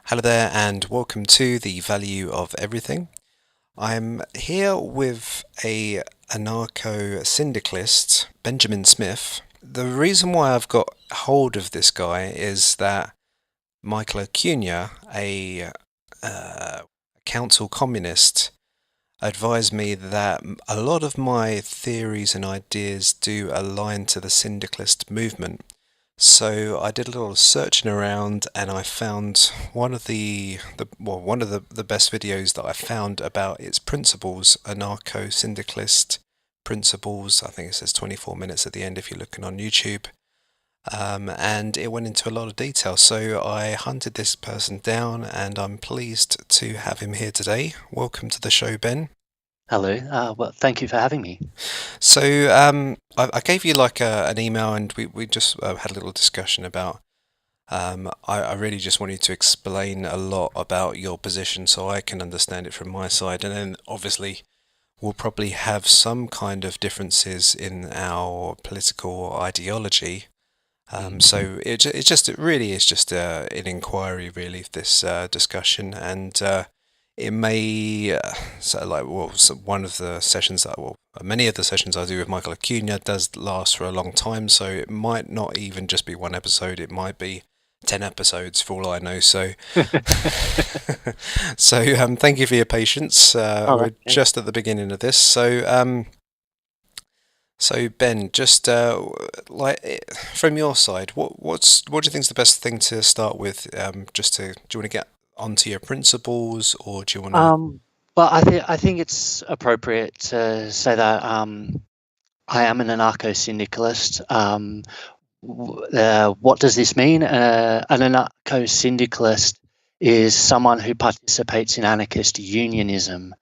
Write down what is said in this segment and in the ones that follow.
Hello there and welcome to The Value of Everything. I'm here with a anarcho-syndicalist, Benjamin Smith. The reason why I've got hold of this guy is that Michael Acuna, a council communist, advised me that a lot of my theories and ideas do align to the syndicalist movement. So I did a little searching around and I found one of the best videos that I found about its principles, anarcho-syndicalist principles. I think it says 24 minutes at the end if you're looking on YouTube. And it went into a lot of detail. So I hunted this person down and I'm pleased to have him here today. Welcome to the show, Ben. Hello. Well, thank you for having me. So I gave you like an email, and we just had a little discussion about. I really just wanted to explain a lot about your position so I can understand it from my side, and then obviously we'll probably have some kind of differences in our political ideology. So it really is just an inquiry, really, this discussion, and. It may one of the sessions many of the sessions I do with Michael Acuna does last for a long time, so it might not even just be one episode. It might be 10 episodes for all I know. So, thank you for your patience. We're just at the beginning of this. So Ben, just from your side, what do you think is the best thing to start with? Do you want to get onto your principles, or do you want to? Well, I think it's appropriate to say that I am an anarcho-syndicalist. What does this mean? An anarcho-syndicalist is someone who participates in anarchist unionism.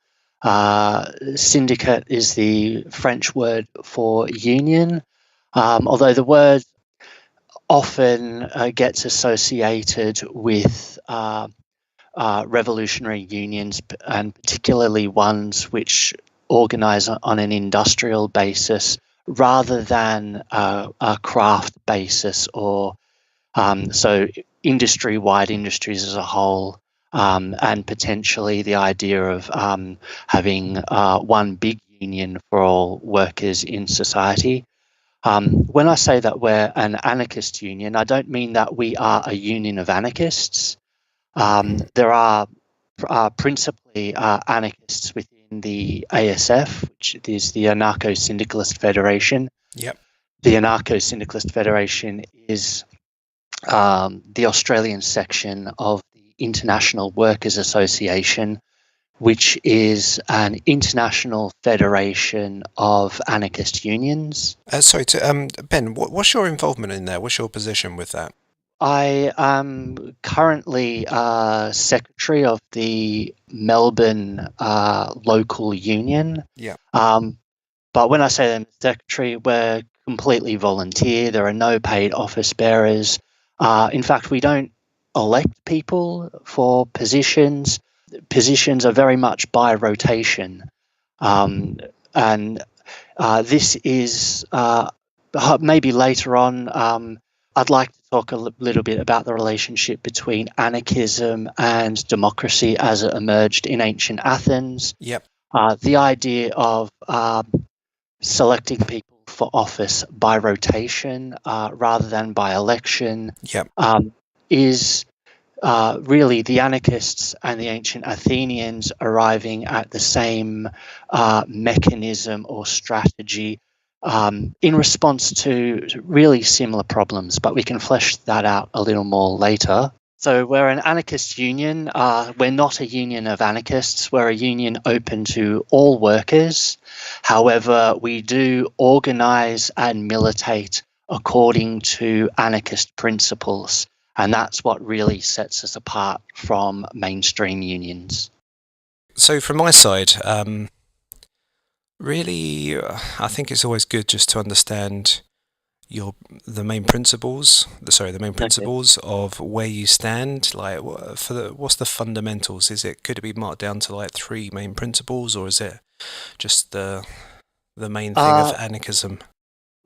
Syndicate is the French word for union, although the word often gets associated with revolutionary unions, and particularly ones which organise on an industrial basis rather than a craft basis, or so industry-wide, industries as a whole, and potentially the idea of having one big union for all workers in society. When I say that we're an anarchist union, I don't mean that we are a union of anarchists. There are principally anarchists within the ASF, which is the Anarcho Syndicalist Federation. Yep. The Anarcho Syndicalist Federation is the Australian section of the International Workers Association, which is an international federation of anarchist unions. Ben, what's your involvement in there? What's your position with that? I am currently secretary of the Melbourne local union. Yeah. But when I say I'm secretary, we're completely volunteer. There are no paid office bearers. In fact, we don't elect people for positions. Positions are very much by rotation. And this is maybe later on. I'd like to talk a little bit about the relationship between anarchism and democracy as it emerged in ancient Athens. Yep. The idea of selecting people for office by rotation rather than by election. Yep. Is really the anarchists and the ancient Athenians arriving at the same mechanism or strategy in response to really similar problems, but we can flesh that out a little more later. So we're an anarchist union. We're not a union of anarchists. We're a union open to all workers. However, we do organise and militate according to anarchist principles. And that's what really sets us apart from mainstream unions. So from my side, really, I think it's always good just to understand the main principles. The main principles of where you stand. Like, what's the fundamentals? Could it be marked down to like three main principles, or is it just the main thing of anarchism?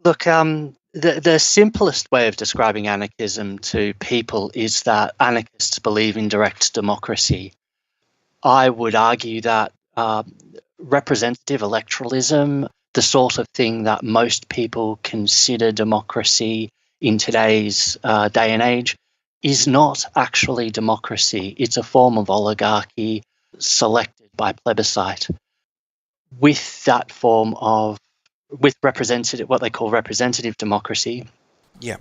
Look, the simplest way of describing anarchism to people is that anarchists believe in direct democracy. I would argue that representative electoralism, the sort of thing that most people consider democracy in today's day and age, is not actually democracy. It's a form of oligarchy selected by plebiscite. With that form of, with representative, what they call representative democracy, Yeah.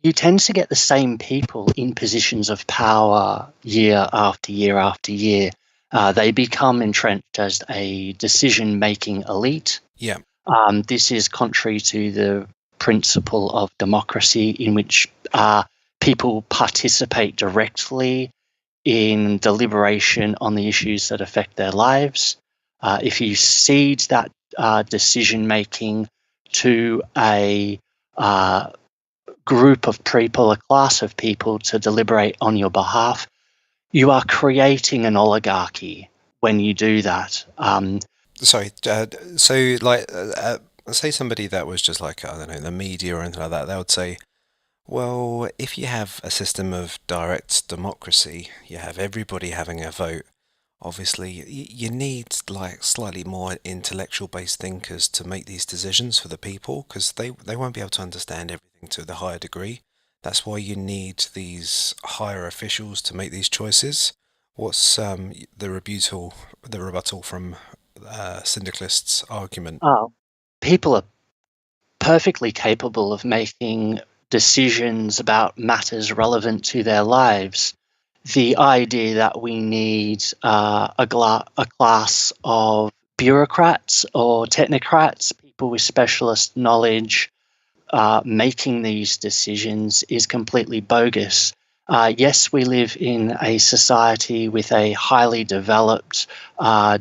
You tend to get the same people in positions of power year after year after year. They become entrenched as a decision-making elite. Yeah. This is contrary to the principle of democracy, in which people participate directly in deliberation on the issues that affect their lives. If you cede that decision-making to a group of people, a class of people to deliberate on your behalf, you are creating an oligarchy when you do that. Sorry, say somebody that was just like, I don't know, the media or anything like that, they would say, well, if you have a system of direct democracy, you have everybody having a vote. Obviously, you need like slightly more intellectual based thinkers to make these decisions for the people, because they won't be able to understand everything to the higher degree. That's why you need these higher officials to make these choices. What's the rebuttal from syndicalists' argument? People are perfectly capable of making decisions about matters relevant to their lives. The idea that we need a class of bureaucrats or technocrats, people with specialist knowledge, making these decisions is completely bogus. Yes, we live in a society with a highly developed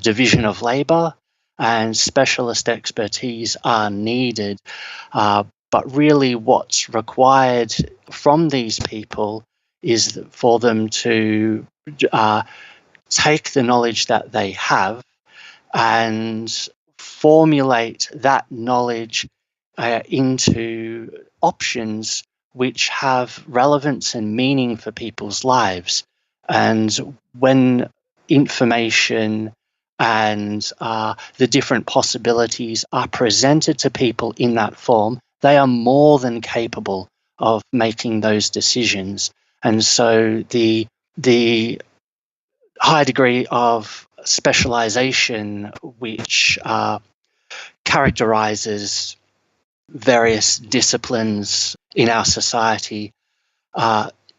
division of labour, and specialist expertise are needed. But really, what's required from these people is for them to take the knowledge that they have and formulate that knowledge into options which have relevance and meaning for people's lives. And when information and the different possibilities are presented to people in that form, they are more than capable of making those decisions. And so the high degree of specialization which characterizes various disciplines in our society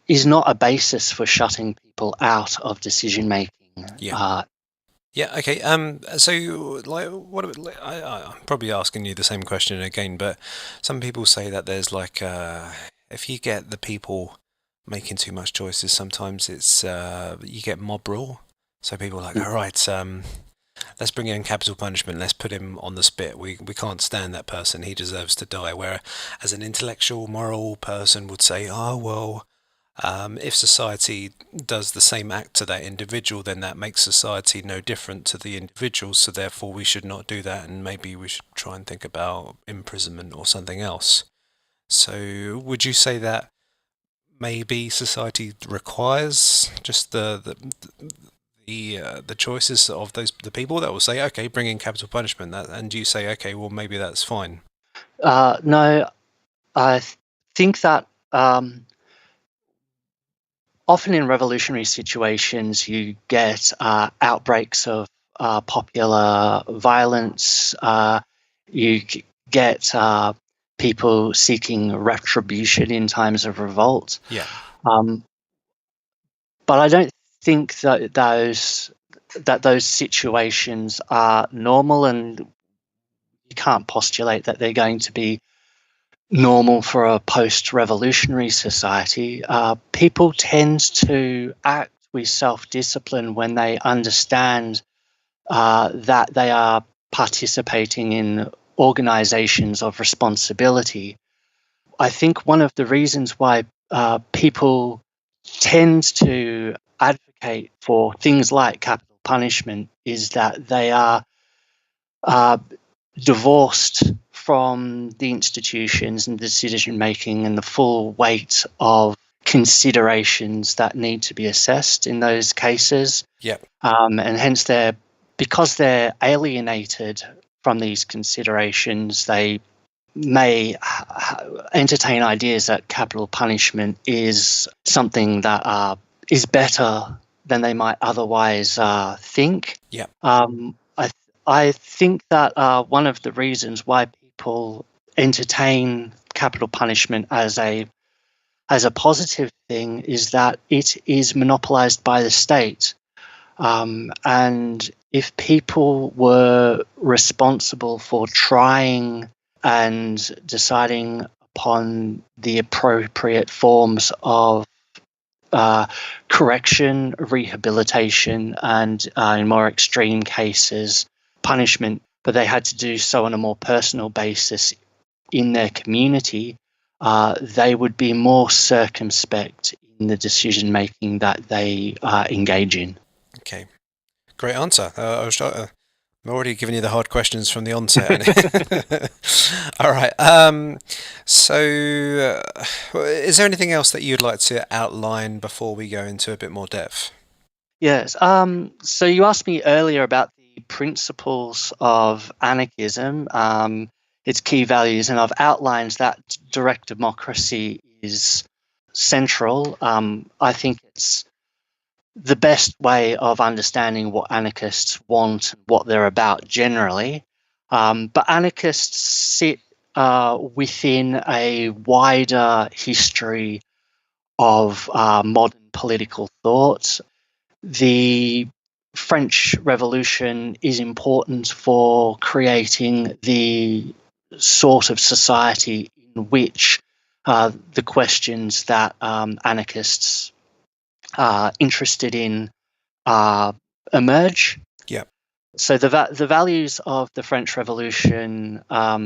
is not a basis for shutting people out of decision making. Yeah. Yeah. Okay. So, like, I'm probably asking you the same question again, but some people say that there's like, if you get the people making too much choices, sometimes it's you get mob rule. So people are like, all right, let's bring in capital punishment. Let's put him on the spit. We can't stand that person. He deserves to die. Where, as an intellectual, moral person would say, oh well, if society does the same act to that individual, then that makes society no different to the individual. So therefore, we should not do that, and maybe we should try and think about imprisonment or something else. So, would you say that maybe society requires just the choices of the people that will say, okay, bring in capital punishment, and you say, okay, well maybe that's fine? No, I think that often in revolutionary situations you get outbreaks of popular violence. You get people seeking retribution in times of revolt. Yeah. But I don't think that those situations are normal, and you can't postulate that they're going to be normal for a post-revolutionary society. People tend to act with self-discipline when they understand that they are participating in organizations of responsibility. I think one of the reasons why people tend to advocate for things like capital punishment is that they are divorced from the institutions and decision making and the full weight of considerations that need to be assessed in those cases. Yeah. And hence because they're alienated from these considerations, they may entertain ideas that capital punishment is something that is better than they might otherwise think. Yeah. I think that one of the reasons why people entertain capital punishment as a positive thing is that it is monopolized by the state. And if people were responsible for trying and deciding upon the appropriate forms of correction, rehabilitation, and in more extreme cases, punishment, but they had to do so on a more personal basis in their community, they would be more circumspect in the decision making that they engage in. Okay, great answer. I'm already giving you the hard questions from the onset. All right. So, is there anything else that you'd like to outline before we go into a bit more depth? Yes. So you asked me earlier about the principles of anarchism, its key values, and I've outlined that direct democracy is central. I think it's the best way of understanding what anarchists want, what they're about generally. But anarchists sit within a wider history of modern political thought. The French Revolution is important for creating the sort of society in which the questions that anarchists are interested in emerge. Yeah. So the values of the French Revolution are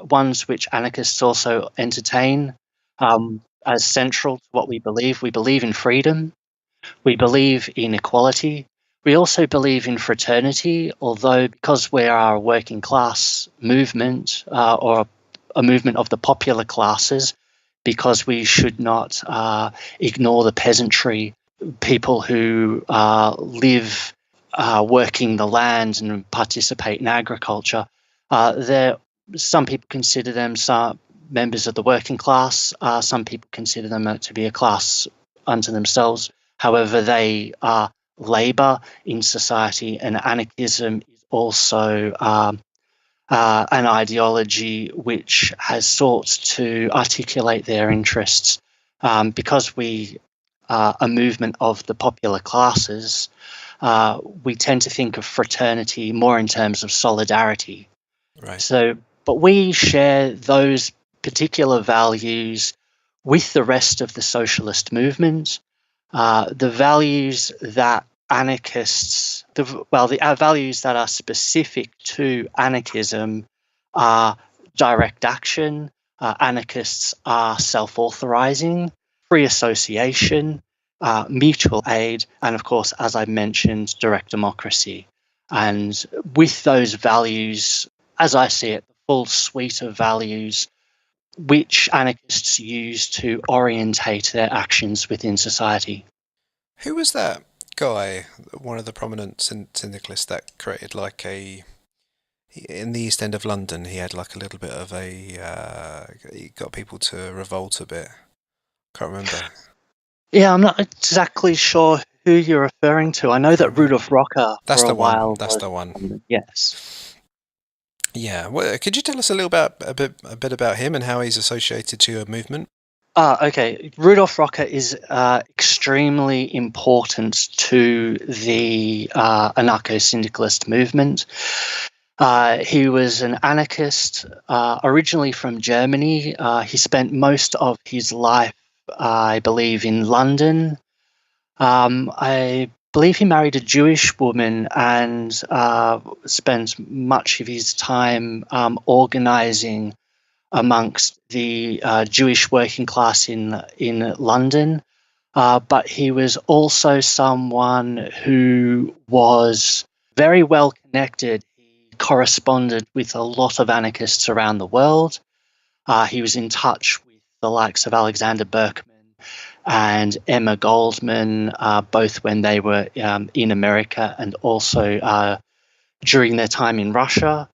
ones which anarchists also entertain as central to what we believe. We believe in freedom. We believe in equality. We also believe in fraternity, although because we are a working class movement or a movement of the popular classes, because we should not ignore the peasantry, people who live working the land and participate in agriculture. Some people consider them members of the working class. Some people consider them to be a class unto themselves. However, they are labour in society, and anarchism is also an ideology which has sought to articulate their interests. Because we are a movement of the popular classes, we tend to think of fraternity more in terms of solidarity. Right. But we share those particular values with the rest of the socialist movement. The values that anarchists, the values that are specific to anarchism are direct action. Anarchists are self-authorizing, free association, mutual aid, and of course, as I mentioned, direct democracy. And with those values, as I see it, the full suite of values which anarchists use to orientate their actions within society. Who was that guy, one of the prominent syndicalists that created in the East End of London, he had like a little bit of he got people to revolt a bit. Can't remember. Yeah, I'm not exactly sure who you're referring to. I know that Rudolf Rocker That's for a the one. while. That's the one. Yes. Yeah. Well, could you tell us a bit about him and how he's associated to your movement? Okay. Rudolf Rocker is extremely important to the Anarcho Syndicalist movement. He was an anarchist, originally from Germany. He spent most of his life, I believe, in London. I believe he married a Jewish woman and spent much of his time organizing amongst the Jewish working class in London. But he was also someone who was very well connected. He corresponded with a lot of anarchists around the world. He was in touch with the likes of Alexander Berkman and Emma Goldman, both when they were in America and also during their time in Russia.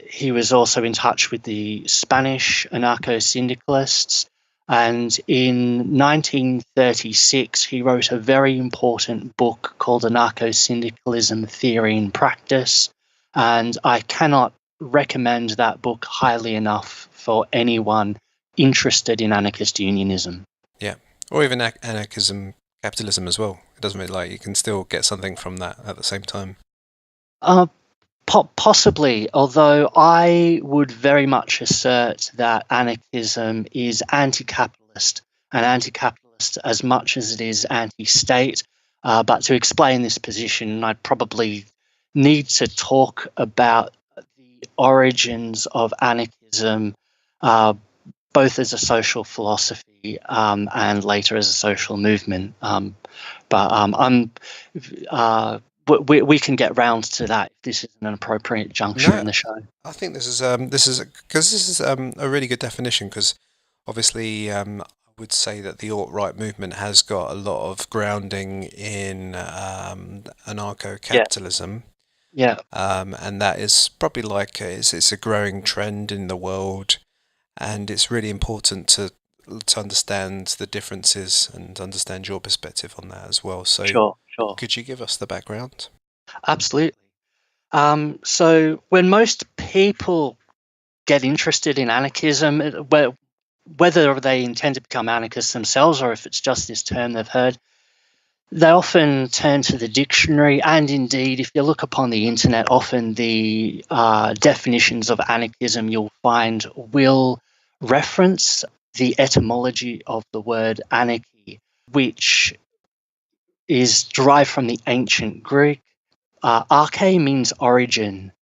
He was also in touch with the Spanish anarcho-syndicalists, and in 1936 he wrote a very important book called Anarcho-Syndicalism, Theory and Practice, and I cannot recommend that book highly enough for anyone interested in anarchist unionism. Yeah, or even anarchism, capitalism as well. It doesn't really like you can still get something from that at the same time. Uh, Possibly, although I would very much assert that anarchism is anti-capitalist, and anti-capitalist as much as it is anti-state. But to explain this position, I'd probably need to talk about the origins of anarchism, both as a social philosophy and later as a social movement. We can get round to that if this is an appropriate juncture in the show. I think this is because this is a really good definition, because obviously I would say that the alt-right movement has got a lot of grounding in anarcho-capitalism. Yeah. And that is probably like it's a growing trend in the world, and it's really important to understand the differences and understand your perspective on that as well. So Sure. could you give us the background? Absolutely. So when most people get interested in anarchism, whether they intend to become anarchists themselves or if it's just this term they've heard, they often turn to the dictionary, and indeed, if you look upon the internet, often the definitions of anarchism you'll find will reference the etymology of the word anarchy, which is derived from the ancient Greek. Arche means origin,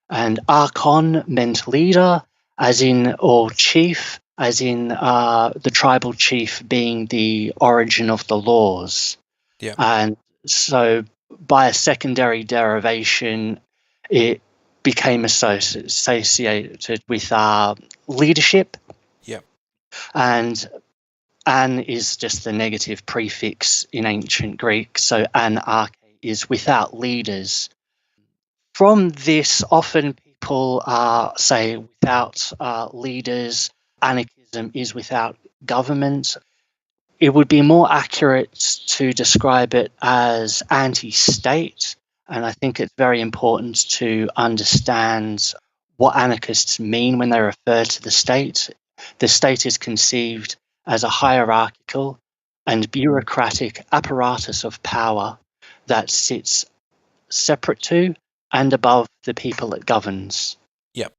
and archon meant leader, as in, or chief, as in the tribal chief being the origin of the laws. Yeah. And so by a secondary derivation, it became associated with leadership. Yeah. And an is just the negative prefix in ancient Greek, so anarche is without leaders. From this, often people say without leaders, anarchism is without government. It would be more accurate to describe it as anti-state, and I think it's very important to understand what anarchists mean when they refer to the state. The state is conceived as a hierarchical and bureaucratic apparatus of power that sits separate to and above the people it governs. Yep.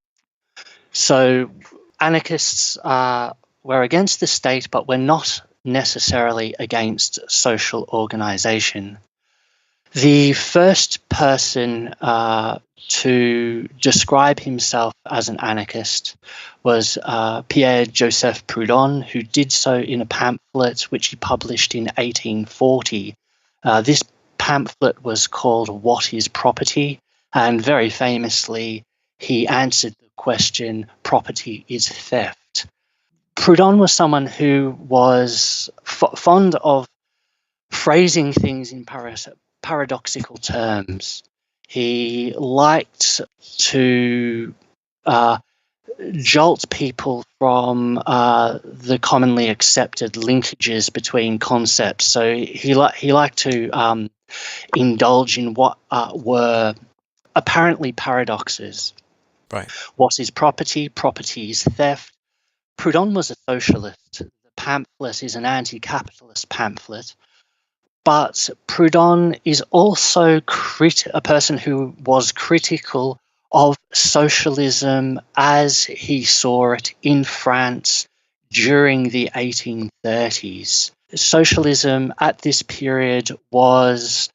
So anarchists were against the state, but we're not necessarily against social organization. The first person to describe himself as an anarchist was Pierre-Joseph Proudhon, who did so in a pamphlet which he published in 1840. This pamphlet was called What is Property? And very famously, he answered the question, property is theft. Proudhon was someone who was fond of phrasing things in paradoxical terms. He liked to jolt people from the commonly accepted linkages between concepts. So he liked to indulge in what were apparently paradoxes. Right. What is property? Property is theft. Proudhon was a socialist. The pamphlet is an anti-capitalist pamphlet, but Proudhon is also a person who was critical of socialism as he saw it in France during the 1830s. Socialism at this period was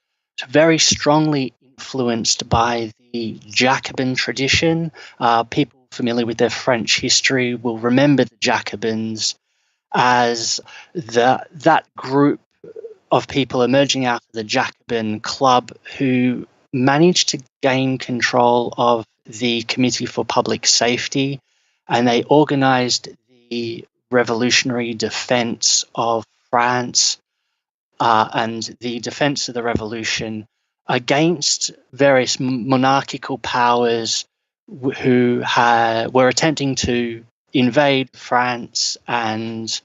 very strongly influenced by the Jacobin tradition. People familiar with their French history will remember the Jacobins as that group of people emerging out of the Jacobin club who managed to gain control of the Committee for Public Safety, and they organized the revolutionary defense of France and the defense of the revolution against various monarchical powers who were attempting to invade France and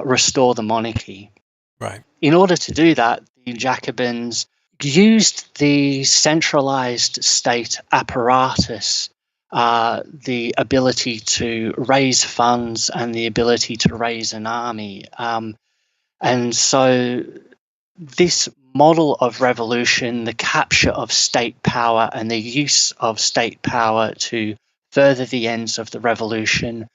restore the monarchy. Right. In order to do that, the Jacobins used the centralized state apparatus, the ability to raise funds and the ability to raise an army. And so this model of revolution, the capture of state power and the use of state power to further the ends of the revolution,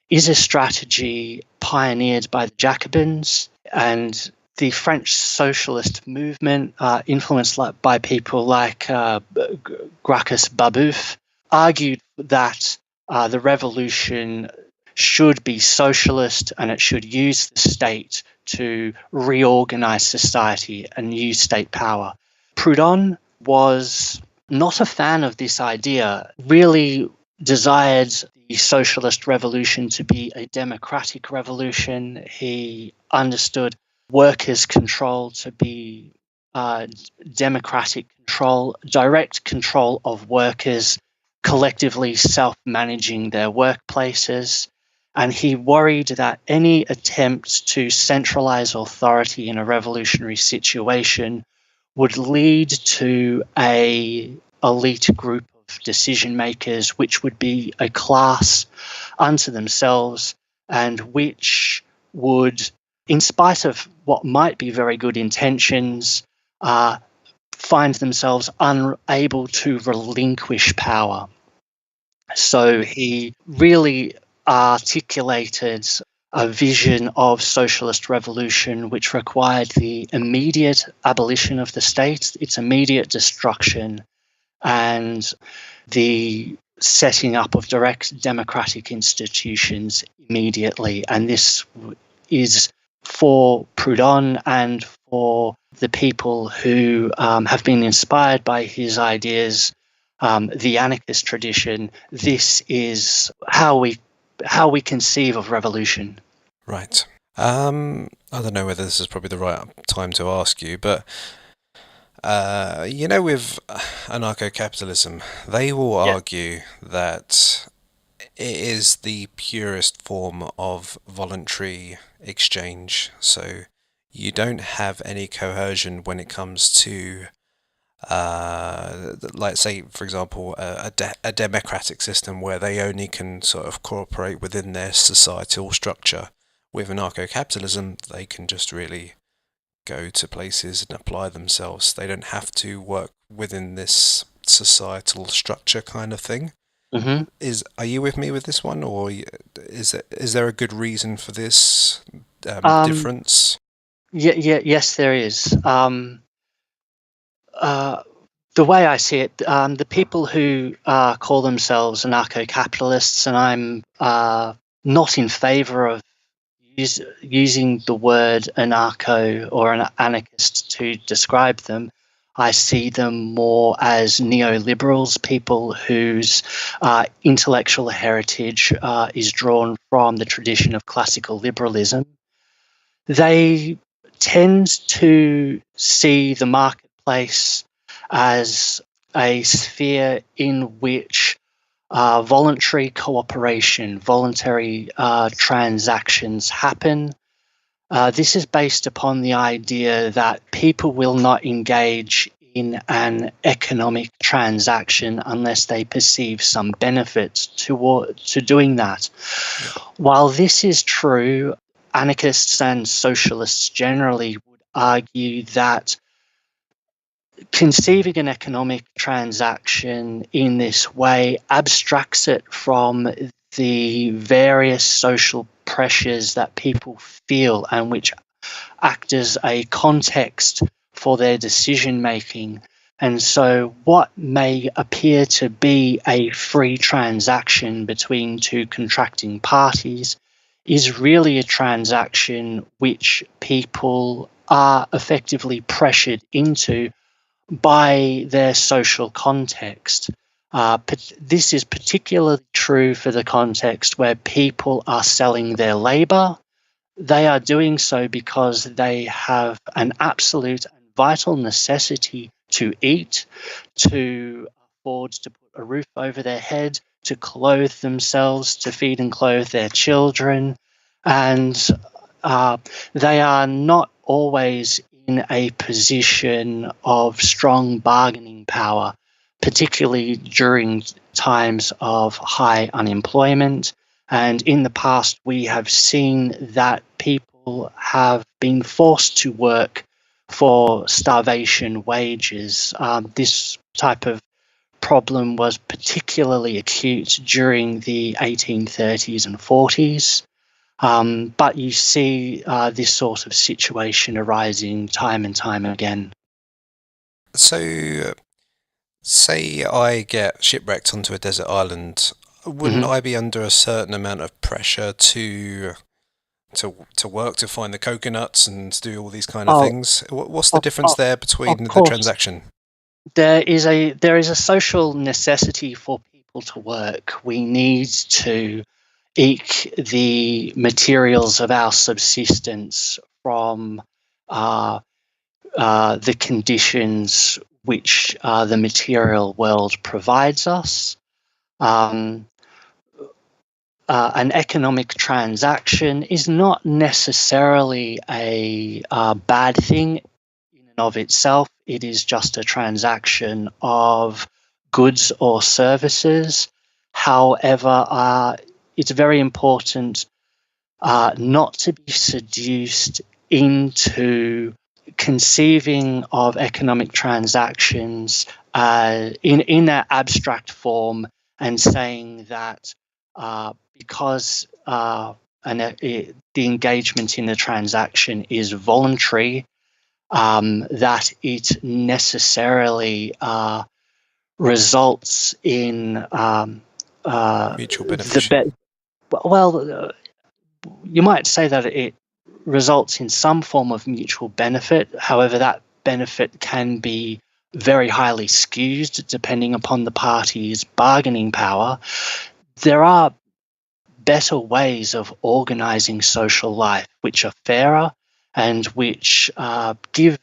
is a strategy pioneered by the Jacobins, and the French socialist movement, influenced by people like Gracchus Babeuf, argued that the revolution should be socialist and it should use the state to reorganize society and use state power. Proudhon was not a fan of this idea, really desired the socialist revolution to be a democratic revolution. He understood workers' control to be democratic control, direct control of workers collectively self-managing their workplaces. And he worried that any attempt to centralize authority in a revolutionary situation would lead to an elite group of decision makers, which would be a class unto themselves, and which would, in spite of what might be very good intentions, find themselves unable to relinquish power. So he really articulated a vision of socialist revolution which required the immediate abolition of the state, its immediate destruction, and the setting up of direct democratic institutions immediately. And this is for Proudhon and for the people who have been inspired by his ideas, the anarchist tradition. This is how we conceive of revolution. Right. I don't know whether this is probably the right time to ask you, but with anarcho-capitalism, they will argue that it is the purest form of voluntary exchange. So you don't have any coercion when it comes to, like, say, for example, a democratic system where they only can sort of cooperate within their societal structure. With anarcho-capitalism, they can just really go to places and apply themselves. They don't have to work within this societal structure kind of thing. Mm-hmm. Are you with me with this one, or is there a good reason for this difference? Yes, there is. The way I see it, the people who call themselves anarcho-capitalists, and I'm not in favour of using the word anarcho or an anarchist to describe them. I see them more as neoliberals, people whose intellectual heritage is drawn from the tradition of classical liberalism. They tend to see the marketplace as a sphere in which voluntary cooperation, voluntary transactions happen. This is based upon the idea that people will not engage in an economic transaction unless they perceive some benefit to doing that. While this is true, anarchists and socialists generally would argue that conceiving an economic transaction in this way abstracts it from the various social pressures that people feel and which act as a context for their decision making. And so, what may appear to be a free transaction between two contracting parties is really a transaction which people are effectively pressured into by their social context. This is particularly true for the context where people are selling their labour. They are doing so because they have an absolute and vital necessity to eat, to afford to put a roof over their head, to clothe themselves, to feed and clothe their children. And they are not always in a position of strong bargaining power, particularly during times of high unemployment. And in the past, we have seen that people have been forced to work for starvation wages. This type of problem was particularly acute during the 1830s and 40s. But you see this sort of situation arising time and time again. So, say I get shipwrecked onto a desert island, wouldn't Mhm. I be under a certain amount of pressure to work to find the coconuts and do all these kind of Oh, things? What's the of, difference of, there of between the course, transaction? there is a social necessity for people to work. We need to eke the materials of our subsistence from the conditions which the material world provides us. Um, an economic transaction is not necessarily a bad thing in and of itself. It is just a transaction of goods or services. However, it's very important not to be seduced into conceiving of economic transactions in their abstract form and saying that because the engagement in the transaction is voluntary, that it necessarily results in Mutual the beneficial. well, you might say that it results in some form of mutual benefit. However, that benefit can be very highly skewed depending upon the party's bargaining power. There are better ways of organizing social life which are fairer and which give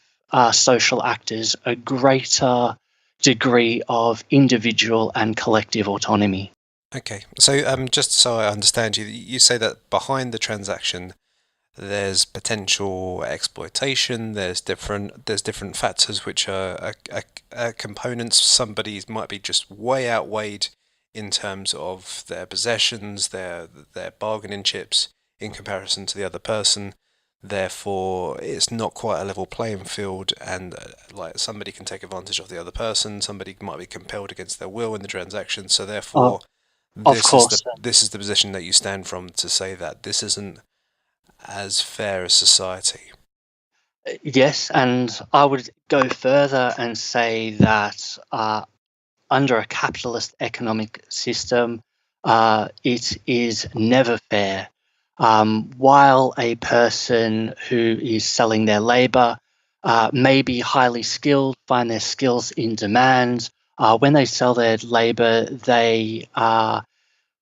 social actors a greater degree of individual and collective autonomy. Okay, so just so I understand you, you say that behind the transaction there's potential exploitation. There's different factors which are components. Somebody might be just way outweighed in terms of their possessions, their bargaining chips in comparison to the other person. Therefore, it's not quite a level playing field, and like somebody can take advantage of the other person. Somebody might be compelled against their will in the transaction. So Of, therefore, of this is the course, this is the position that you stand from to say that this isn't as fair as society. yes, and I would go further and say that under a capitalist economic system, it is never fair. While a person who is selling their labor may be highly skilled, find their skills in demand, when they sell their labor, they are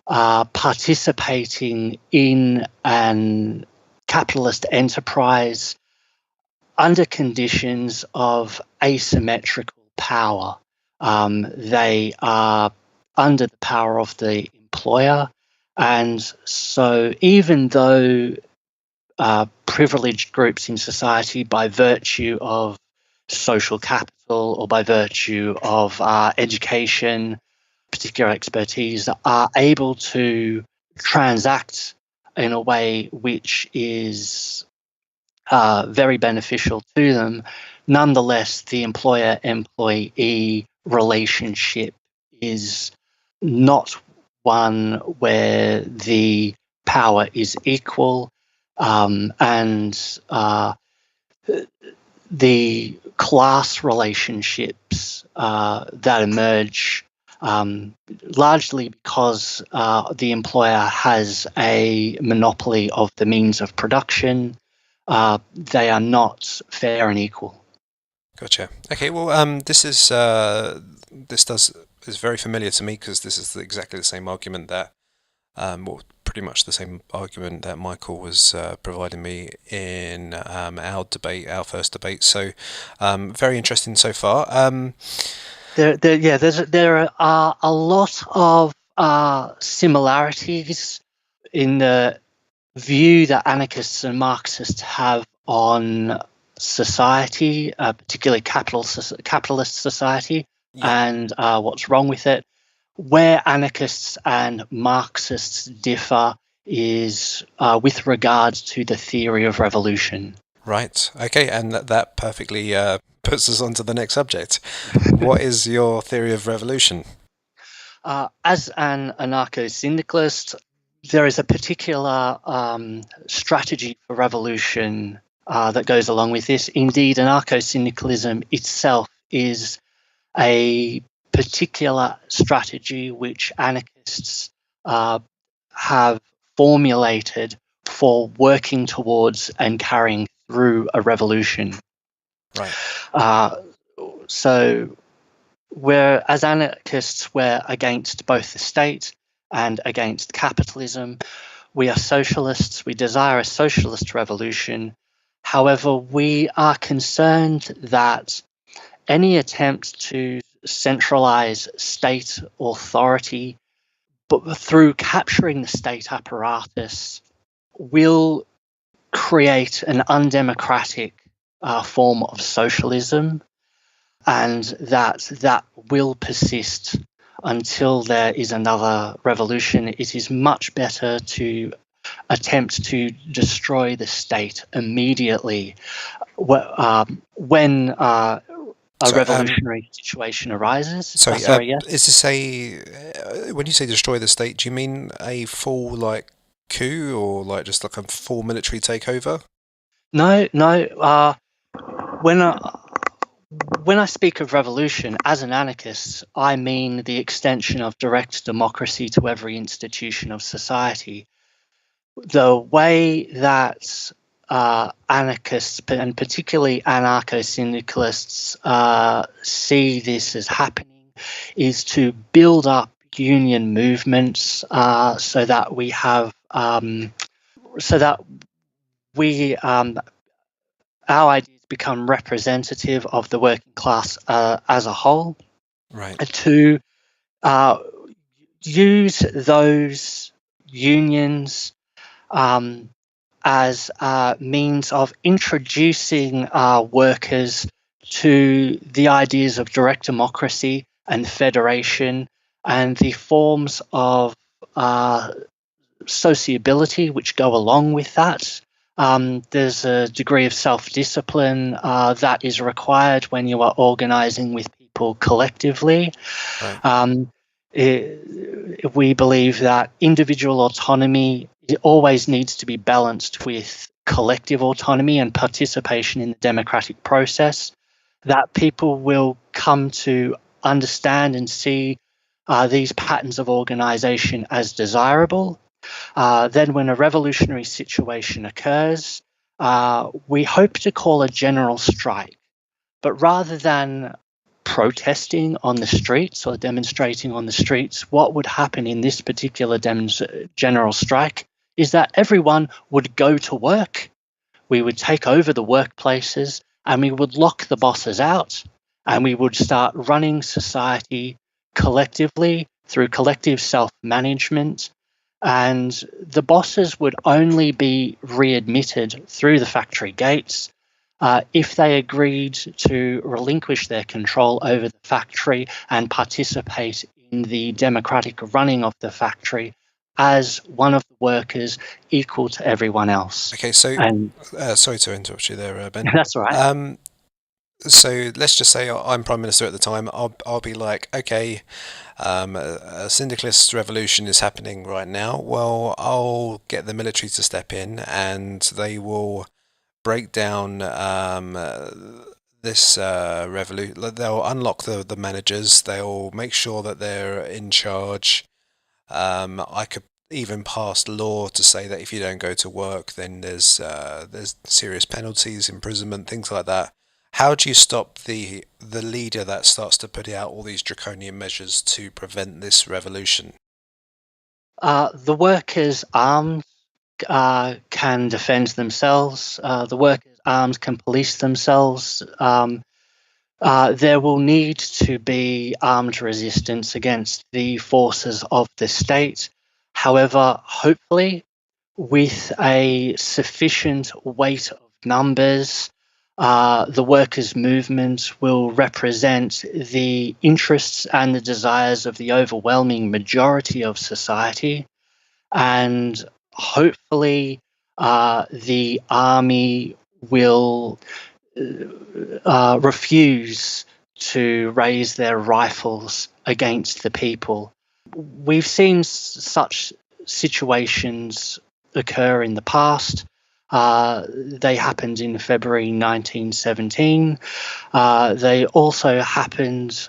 participating in an capitalist enterprise under conditions of asymmetrical power. They are under the power of the employer. And so, even though privileged groups in society, by virtue of social capital or by virtue of education, particular expertise, are able to transact in a way which is very beneficial to them. Nonetheless, the employer-employee relationship is not one where the power is equal, and the class relationships that emerge largely because the employer has a monopoly of the means of production. They are not fair and equal. Gotcha. Okay. Well, this is very familiar to me because this is exactly the same argument that, well, pretty much the same argument that Michael was providing me in our first debate. So, very interesting so far. There are a lot of similarities in the view that anarchists and Marxists have on society, particularly capitalist society, and what's wrong with it. Where anarchists and Marxists differ is with regards to the theory of revolution. Right. Okay, and that perfectly puts us on to the next subject. What is your theory of revolution? As an anarcho-syndicalist, there is a particular strategy for revolution that goes along with this. Indeed, anarcho-syndicalism itself is a particular strategy which anarchists have formulated for working towards and carrying through a revolution. Right. So, as anarchists, we're against both the state and against capitalism. We are socialists. We desire a socialist revolution. However, we are concerned that any attempt to centralize state authority, but through capturing the state apparatus, will create an undemocratic form of socialism, and that will persist until there is another revolution. It is much better to attempt to destroy the state immediately when a revolutionary situation arises. Yes? Is this when you say destroy the state, do you mean a full coup or just like a full military takeover? No. When I speak of revolution, as an anarchist, I mean the extension of direct democracy to every institution of society. The way that anarchists, and particularly anarcho-syndicalists, see this as happening is to build up union movements so that we have our ideas become representative of the working class as a whole. Right. To use those unions as a means of introducing workers to the ideas of direct democracy and federation and the forms of sociability which go along with that. There's a degree of self-discipline that is required when you are organizing with people collectively. Right. We believe that individual autonomy always needs to be balanced with collective autonomy and participation in the democratic process, that people will come to understand and see these patterns of organization as desirable. Then when a revolutionary situation occurs, we hope to call a general strike. But rather than protesting on the streets or demonstrating on the streets, what would happen in this particular general strike is that everyone would go to work. We would take over the workplaces and we would lock the bosses out, and we would start running society collectively through collective self-management. And the bosses would only be readmitted through the factory gates if they agreed to relinquish their control over the factory and participate in the democratic running of the factory as one of the workers, equal to everyone else. Okay, so And sorry to interrupt you there, Ben. that's all right. So let's just say I'm Prime Minister at the time. I'll be like, okay, a syndicalist revolution is happening right now. Well, I'll get the military to step in, and they will break down this revolution. They'll unlock the managers. They'll make sure that they're in charge. I could even pass law to say that if you don't go to work, then there's serious penalties, imprisonment, things like that. How do you stop the leader that starts to put out all these draconian measures to prevent this revolution? The workers' arms can defend themselves. The workers' arms can police themselves. There will need to be armed resistance against the forces of the state. However, hopefully, with a sufficient weight of numbers, the workers' movement will represent the interests and the desires of the overwhelming majority of society. And hopefully, the army will refuse to raise their rifles against the people. We've seen such situations occur in the past. They happened in February 1917. They also happened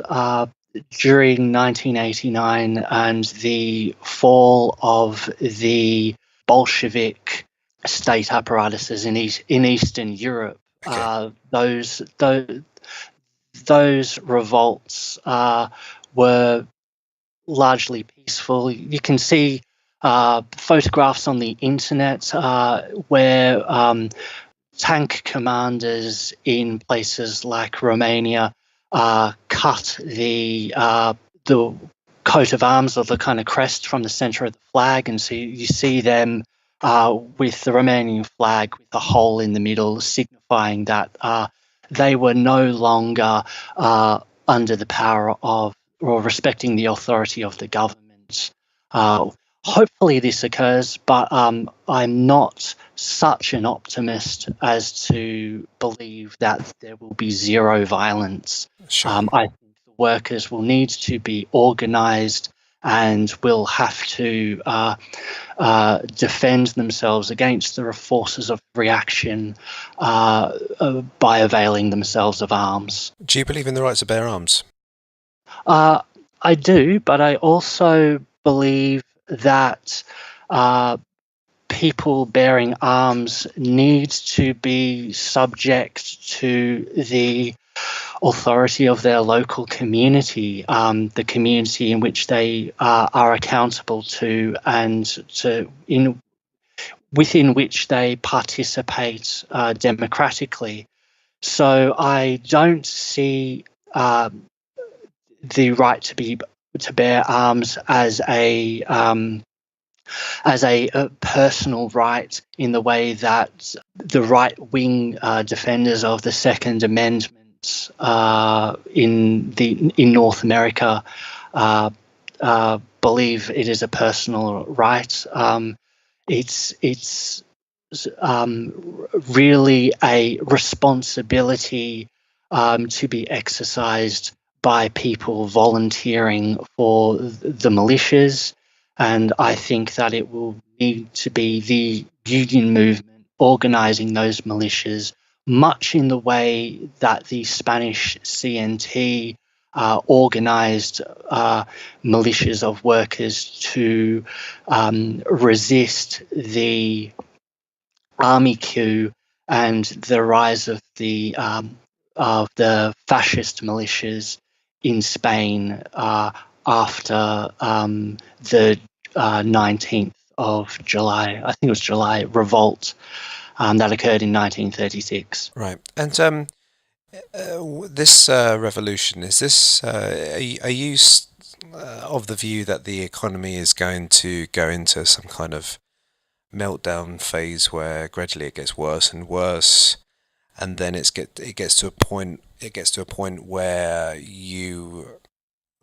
during 1989 and the fall of the Bolshevik state apparatuses in Eastern Europe. Okay. Those revolts were largely peaceful. You can see photographs on the internet where tank commanders in places like Romania cut the coat of arms or the kind of crest from the center of the flag, and so you see them with the Romanian flag with a hole in the middle, signifying that they were no longer under the power of or respecting the authority of the government. Hopefully this occurs, but I'm not such an optimist as to believe that there will be zero violence. Sure. I think the workers will need to be organised and will have to defend themselves against the forces of reaction by availing themselves of arms. Do you believe in the right to bear arms? I do, but I also believe that people bearing arms need to be subject to the authority of their local community, the community in which they are accountable to, and within which they participate democratically. So I don't see the right to bear arms as a personal right in the way that the right-wing defenders of the Second Amendment in North America believe it is a personal right. It's really a responsibility to be exercised by people volunteering for the militias. And I think that it will need to be the union movement organising those militias, much in the way that the Spanish CNT organised militias of workers to resist the army coup and the rise of the fascist militias in Spain after the 19th of July, I think it was July, revolt that occurred in 1936. Right. And this revolution, is this, are you of the view that the economy is going to go into some kind of meltdown phase where gradually it gets worse and worse, and then it gets to a point where you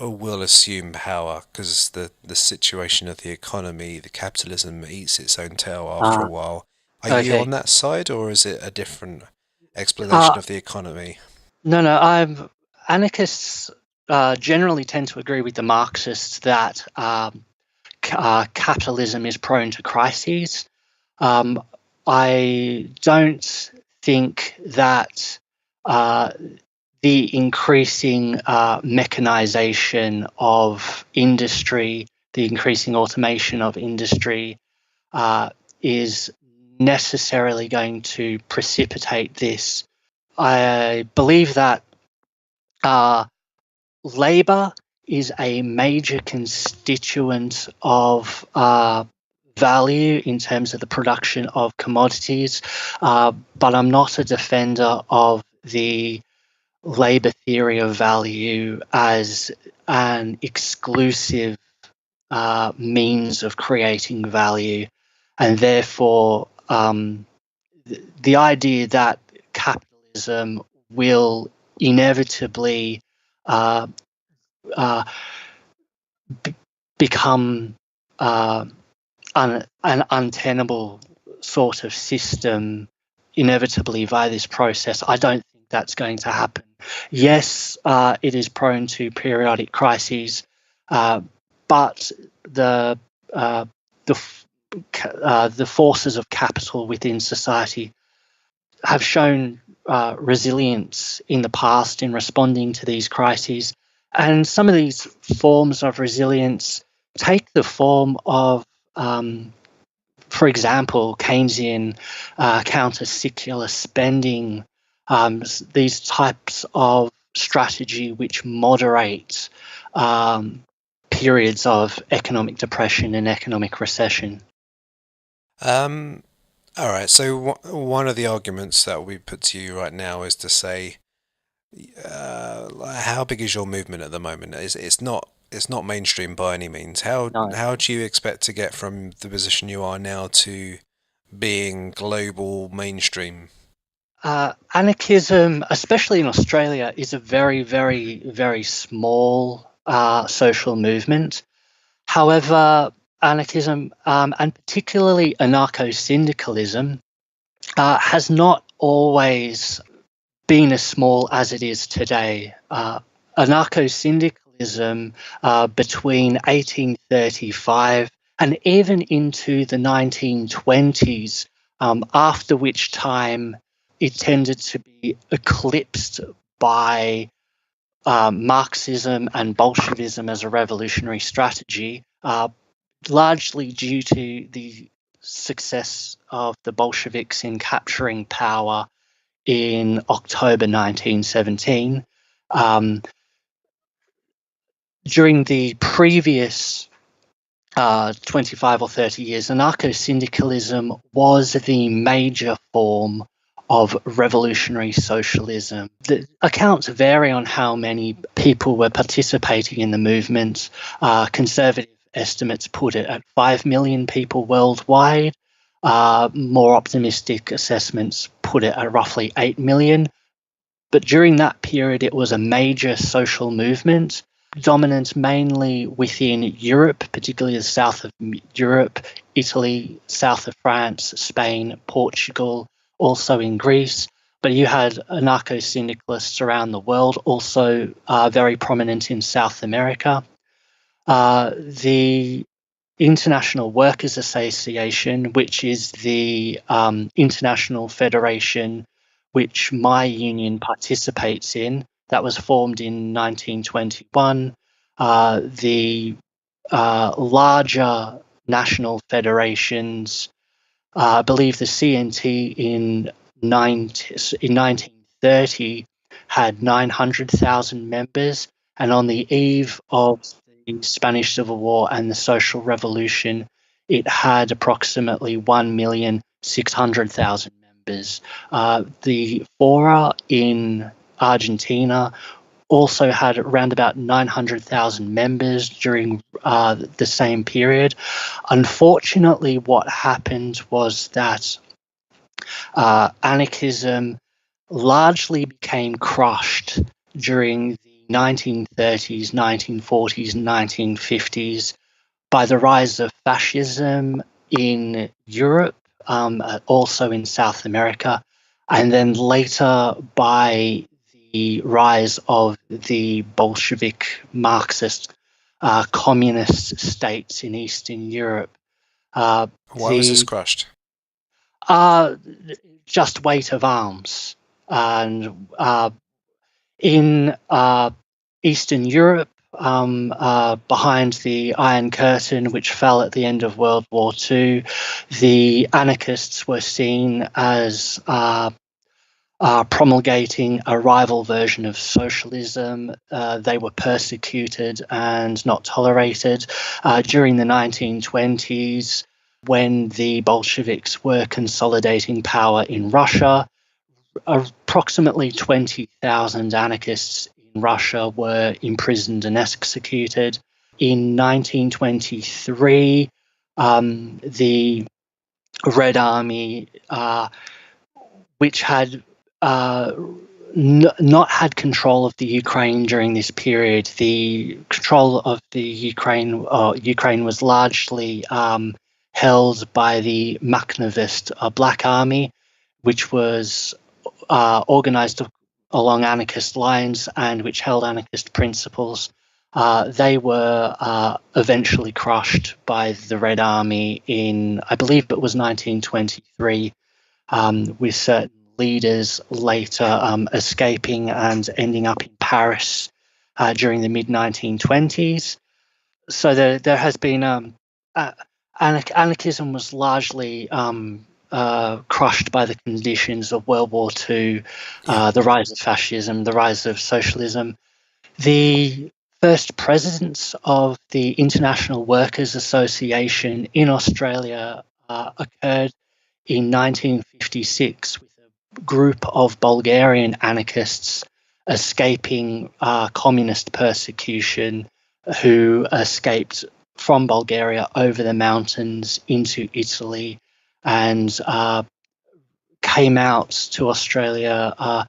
will assume power because the situation of the economy, the capitalism eats its own tail after a Uh, while. Are you okay. on that side, or is it a different explanation Uh, of the economy? no, anarchists generally tend to agree with the Marxists that capitalism is prone to crises. Um, I don't think that uh, the increasing mechanization of industry, the increasing automation of industry, is necessarily going to precipitate this. I believe that uh, labor is a major constituent of value in terms of the production of commodities, but I'm not a defender of the labor theory of value as an exclusive means of creating value, and therefore the idea that capitalism will inevitably uh, uh, become an untenable sort of system inevitably via this process. I don't think that's going to happen. Yes, it is prone to periodic crises, but the uh, the the forces of capital within society have shown resilience in the past in responding to these crises. And some of these forms of resilience take the form of, for example, Keynesian counter-cyclical spending, these types of strategy which moderate periods of economic depression and economic recession. Um, all right. So one of the arguments that we put to you right now is to say, how big is your movement at the moment? It's not mainstream by any means. How No. how do you expect to get from the position you are now to being global mainstream? Anarchism, especially in Australia, is a very, very, very small social movement. However, anarchism, and particularly anarcho syndicalism, has not always been as small as it is today. Anarcho syndicalism between 1835 and even into the 1920s, after which time it tended to be eclipsed by Marxism and Bolshevism as a revolutionary strategy, largely due to the success of the Bolsheviks in capturing power in October 1917. Um, During the previous 25 or 30 years, anarcho syndicalism was the major form of revolutionary socialism. The accounts vary on how many people were participating in the movement. Conservative estimates put it at 5 million people worldwide. More optimistic assessments put it at roughly 8 million. But during that period, it was a major social movement, dominant mainly within Europe, particularly the south of Europe, Italy, south of France, Spain, Portugal, also in Greece. But you had anarcho syndicalists around the world, also very prominent in South America. The International Workers Association, which is the international federation which my union participates in, that was formed in 1921. The larger national federations, I believe the CNT in 1930 had 900,000 members, and on the eve of the Spanish Civil War and the Social Revolution, it had approximately 1,600,000 members. The Fora in Argentina also had around about 900,000 members during the same period. Unfortunately, what happened was that anarchism largely became crushed during the 1930s, 1940s, and 1950s by the rise of fascism in Europe, also in South America, and then later by the rise of the Bolshevik Marxist communist states in Eastern Europe. Why was this The crushed? just weight of arms, and in Eastern Europe, behind the Iron Curtain, which fell at the end of World War II, the anarchists were seen as promulgating a rival version of socialism. They were persecuted and not tolerated. During the 1920s, when the Bolsheviks were consolidating power in Russia, approximately 20,000 anarchists in Russia were imprisoned and executed. In 1923, the Red Army, which had not had control of the Ukraine during this period, the control of the Ukraine was largely held by the Makhnovist Black Army, which was organized along anarchist lines and which held anarchist principles. They were eventually crushed by the Red Army in, I believe it was 1923, with certain leaders later escaping and ending up in Paris during the mid-1920s. So there has been anarchism was largely crushed by the conditions of World War II, the rise of fascism, the rise of socialism. The first presidents of the International Workers' Association in Australia occurred in 1956 with a group of Bulgarian anarchists escaping communist persecution who escaped from Bulgaria over the mountains into Italy and came out to Australia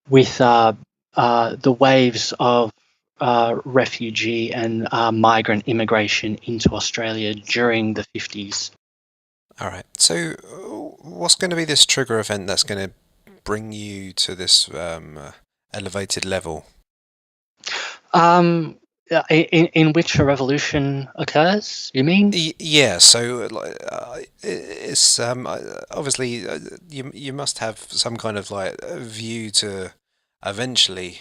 with the waves of refugee and migrant immigration into Australia during the 50s. All right. So, what's going to be this trigger event that's going to bring you to this elevated level? In which a revolution occurs, you mean? Yeah. So, it's obviously you must have some kind of like view to eventually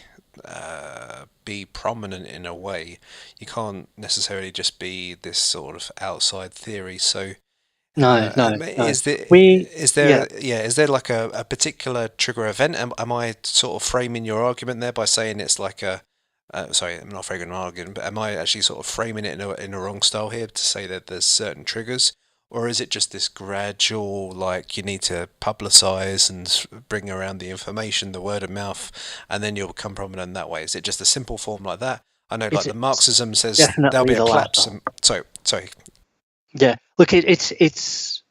be prominent in a way. You can't necessarily just be this sort of outside theory. So, No. is there Yeah. is there like a particular trigger event? Am I sort of framing your argument there by saying it's like a sorry, I'm not framing an argument, but am I actually sort of framing it in a wrong style here to say that there's certain triggers, or is it just this gradual, like you need to publicize and bring around the information, the word of mouth, and then you'll become prominent that way? Is it just a simple form like that? I know, like It's the Marxism says there'll definitely be a the collapse. latter. Sorry. Yeah. Look, it's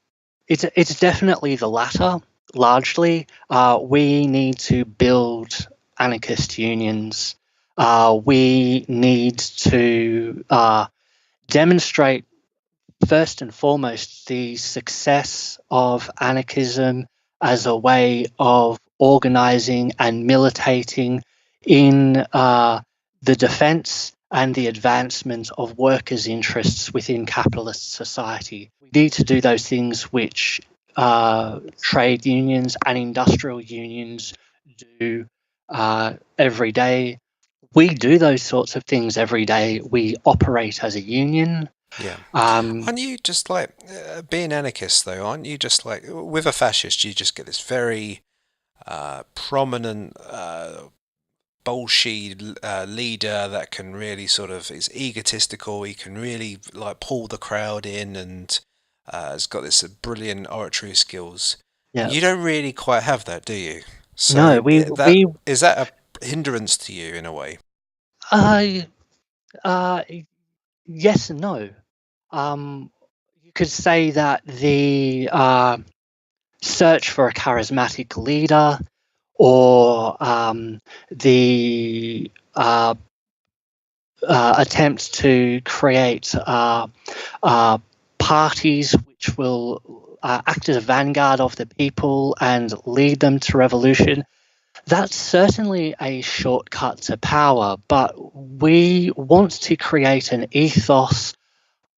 definitely the latter. Largely, we need to build anarchist unions. We need to demonstrate first and foremost the success of anarchism as a way of organizing and militating in the defense and the advancement of workers' interests within capitalist society. We need to do those things which trade unions and industrial unions do every day. We do those sorts of things every day. We operate as a union. Yeah. Aren't you just like being anarchist though? Aren't you just like with a fascist? You just get this very prominent bolshy leader that can really sort of is egotistical. He can really like pull the crowd in and has got this brilliant oratory skills. Yeah. You don't really quite have that, do you? No, So that we is that a hindrance to you in a way? uh, uh, yes and no. You could say that the search for a charismatic leader or the attempt to create parties which will act as a vanguard of the people and lead them to revolution. That's certainly a shortcut to power, but we want to create an ethos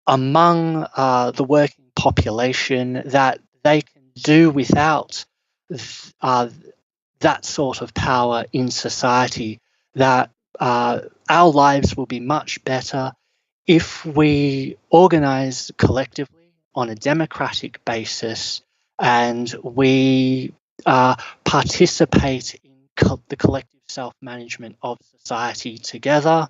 among the working population that they can do without that sort of power in society, that our lives will be much better if we organize collectively on a democratic basis and we participate in the collective self-management of society together.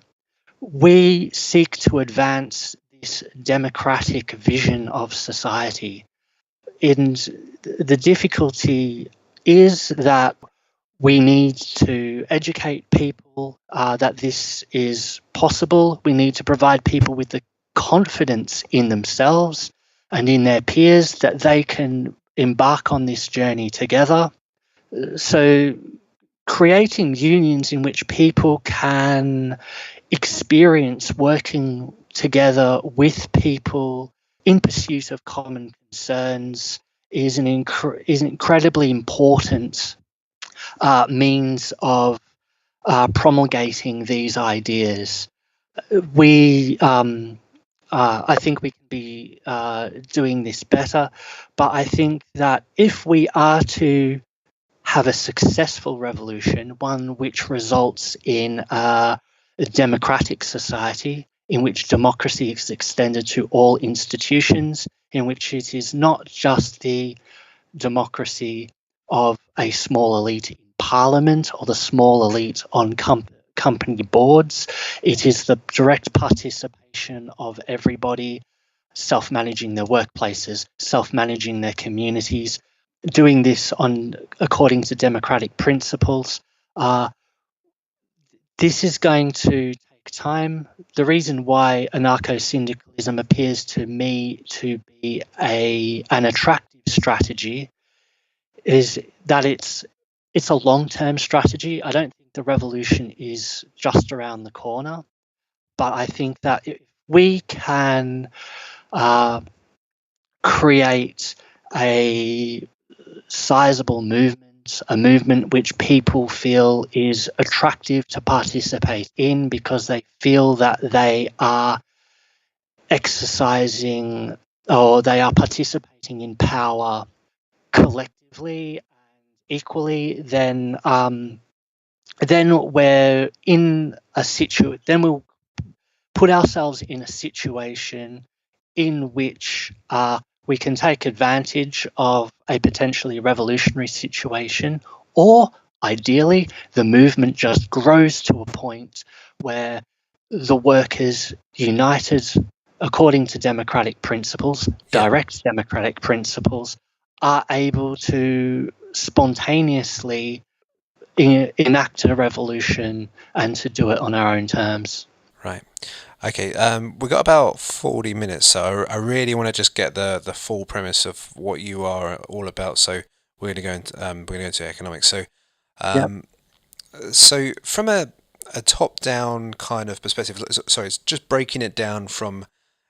We seek to advance this democratic vision of society. And the difficulty is that we need to educate people that this is possible. We need to provide people with the confidence in themselves and in their peers that they can embark on this journey together. So creating unions in which people can experience working together with people in pursuit of common concerns is an incredibly important means of promulgating these ideas. I think we can be doing this better, but I think that if we are to have a successful revolution, one which results in a democratic society, in which democracy is extended to all institutions, in which it is not just the democracy of a small elite in parliament or the small elite on company boards. It is the direct participation of everybody self-managing their workplaces, self-managing their communities, doing this according to democratic principles. This is going to take time. The reason why anarcho-syndicalism appears to me to be an attractive strategy is that it's a long-term strategy. I don't think the revolution is just around the corner, but I think that if we can create a sizable movement, a movement which people feel is attractive to participate in because they feel that they are exercising or they are participating in power collectively and equally, then we're in a situation. Then we'll put ourselves in a situation in which we can take advantage of a potentially revolutionary situation, or ideally, the movement just grows to a point where the workers united according to democratic principles, direct democratic principles, are able to spontaneously enact a revolution and to do it on our own terms. Right. Okay. We've got about 40 minutes, so I really want to just get the full premise of what you are all about. So we're going to go into economics. So, so from a top-down kind of perspective, sorry, it's just breaking it down from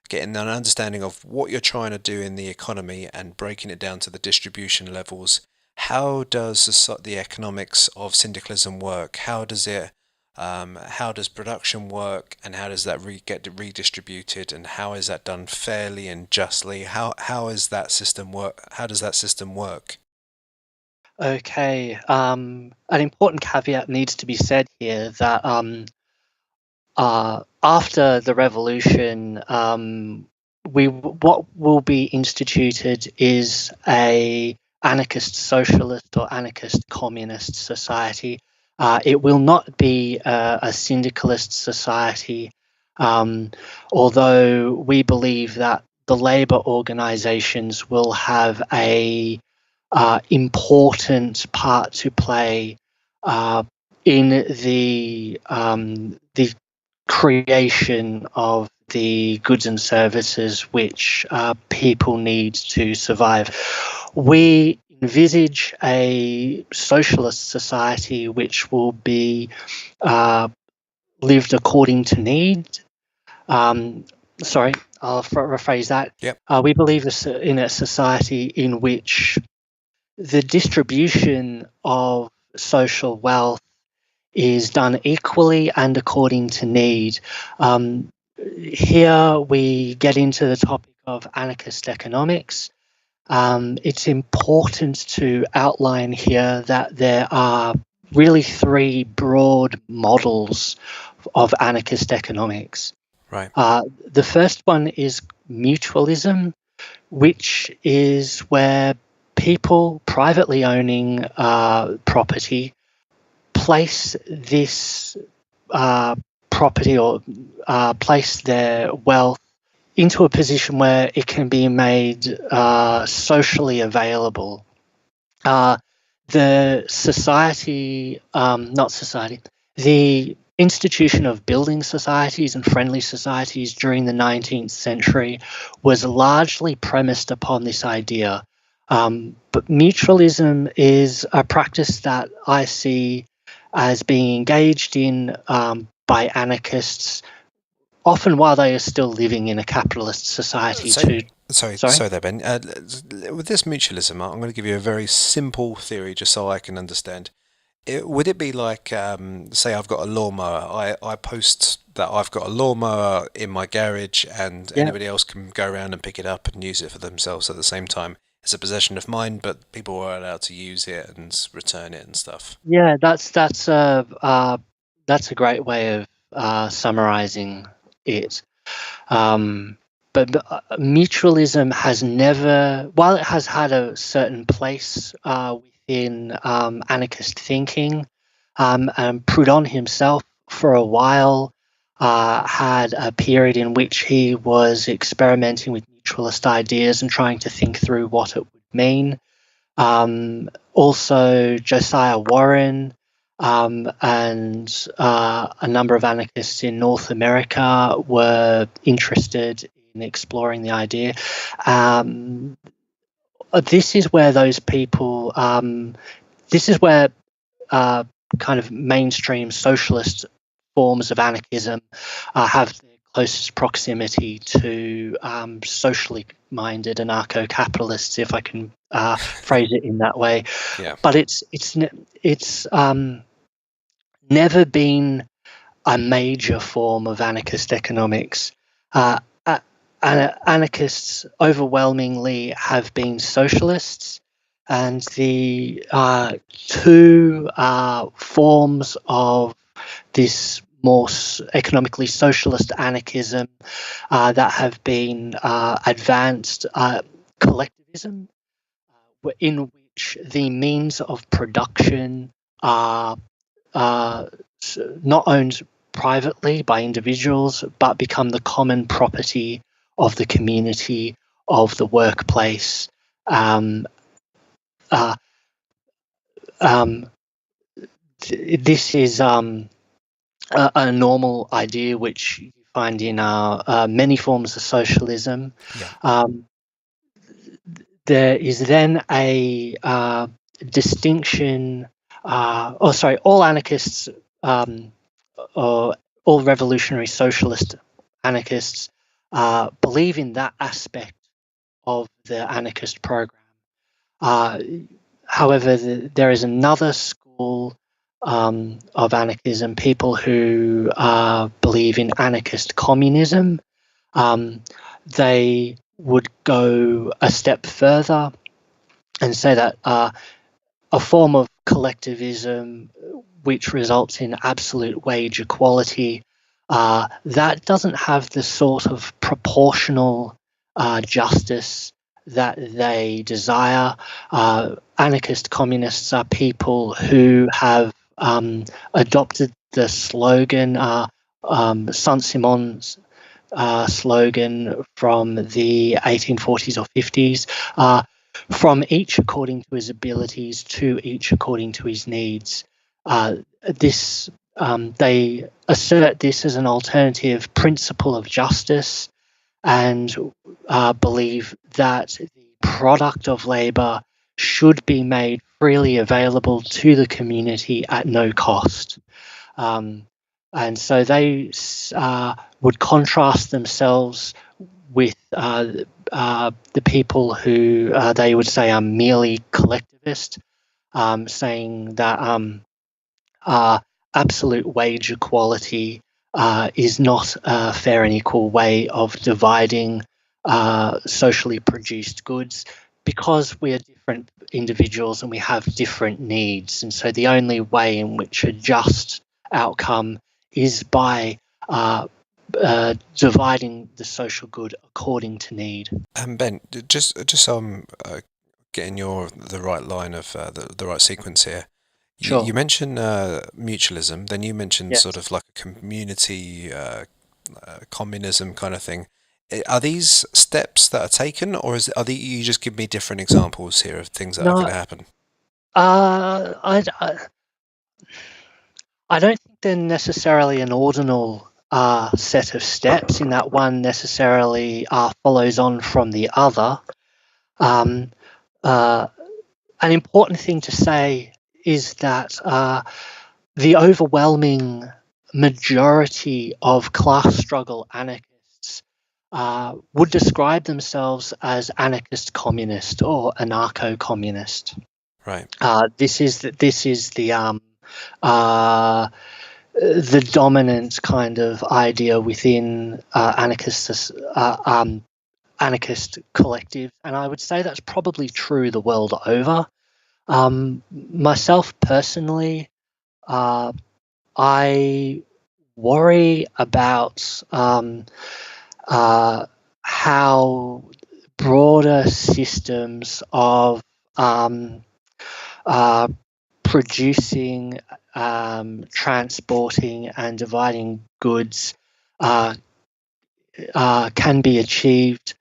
getting an understanding of what you're trying to do in the economy and breaking it down to the distribution levels. How does the economics of syndicalism work? How does production work, and how does that get redistributed, and how is that done fairly and justly? How is that system work? How does that system work? Okay, an important caveat needs to be said here that after the revolution, what will be instituted is a anarchist socialist or anarchist communist society. It will not be a syndicalist society, although we believe that the labour organisations will have a important part to play in the creation of the goods and services which people need to survive. We envisage a socialist society which will be lived according to need. Sorry, I'll rephrase that. Yep. We believe in a society in which the distribution of social wealth is done equally and according to need. Here we get into the topic of anarchist economics. It's important to outline here that there are really three broad models of anarchist economics. Right. The first one is mutualism, which is where people privately owning property place this property or place their wealth into a position where it can be made socially available. The institution of building societies and friendly societies during the 19th century was largely premised upon this idea. But mutualism is a practice that I see as being engaged in by anarchists, often while they are still living in a capitalist society. Sorry there, Ben. With this mutualism, I'm going to give you a very simple theory just so I can understand. Would it be like, say I've got a lawnmower, I post that I've got a lawnmower in my garage and anybody else can go around and pick it up and use it for themselves at the same time. It's a possession of mine, but people are allowed to use it and return it and stuff. Yeah, that's a great way of summarizing it. But mutualism has never, while it has had a certain place within anarchist thinking, and Proudhon himself for a while had a period in which he was experimenting with mutualist ideas and trying to think through what it would mean. Also, Josiah Warren and a number of anarchists in North America were interested in exploring the idea. This is where those people, this is where kind of mainstream socialist forms of anarchism have the closest proximity to socially minded anarcho-capitalists, if I can phrase it in that way. Yeah. But it's never been a major form of anarchist economics. Anarchists overwhelmingly have been socialists, and the two forms of this more economically socialist anarchism that have been advanced, collectivism, in which the means of production are not owned privately by individuals, but become the common property of the community, of the workplace. This is a normal idea which you find in many forms of socialism. Yeah. There is then a distinction. All anarchists, or all revolutionary socialist anarchists, believe in that aspect of the anarchist program. However, there is another school of anarchism, people who believe in anarchist communism. They would go a step further and say that a form of collectivism which results in absolute wage equality, that doesn't have the sort of proportional justice that they desire. Anarchist communists are people who have adopted the slogan, Saint-Simon's slogan from the 1840s or 50s, from each according to his abilities to each according to his needs. They assert this as an alternative principle of justice and believe that the product of labour should be made freely available to the community at no cost. And so they would contrast themselves with the people who they would say are merely collectivist, saying that absolute wage equality is not a fair and equal way of dividing socially produced goods, because we are different individuals and we have different needs. And so the only way in which a just outcome is by dividing the social good according to need. Ben, just so I'm getting the right line of the right sequence here. You Sure. mentioned mutualism, then you mentioned sort Yes. of like a community communism kind of thing. Are these steps that are taken, or you just give me different examples here of things that are going No, to happen? I don't think they're necessarily an ordinal set of steps in that one necessarily follows on from the other. Um, an important thing to say is that the overwhelming majority of class struggle anarchists would describe themselves as anarchist communist or anarcho communist. Right. This is the dominant kind of idea within anarchist collective, and I would say that's probably true the world over. Myself personally, I worry about how broader systems of uh, producing, transporting, and dividing goods can be achieved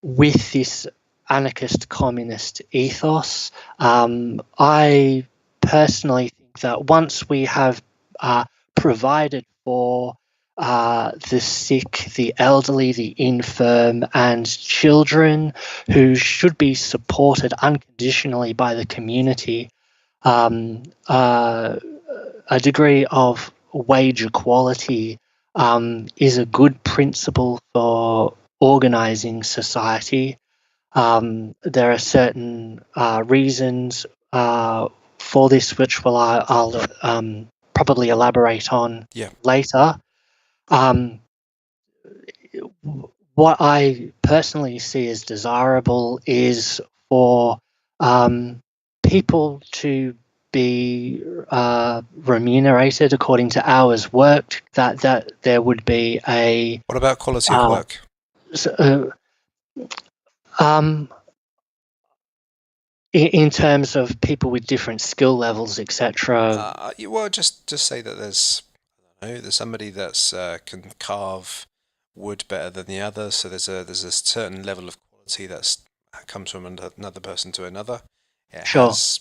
with this anarchist communist ethos. I personally think that once we have provided for the sick, the elderly, the infirm, and children who should be supported unconditionally by the community, a degree of wage equality is a good principle for organizing society. There are certain reasons for this, which I'll probably elaborate on later. What I personally see as desirable is for people to be remunerated according to hours worked. That there would be a. What about quality of work? In terms of people with different skill levels, etc. Well, just say that there's somebody that's can carve wood better than the other, so there's a certain level of quality that comes from another person to another. It Sure. has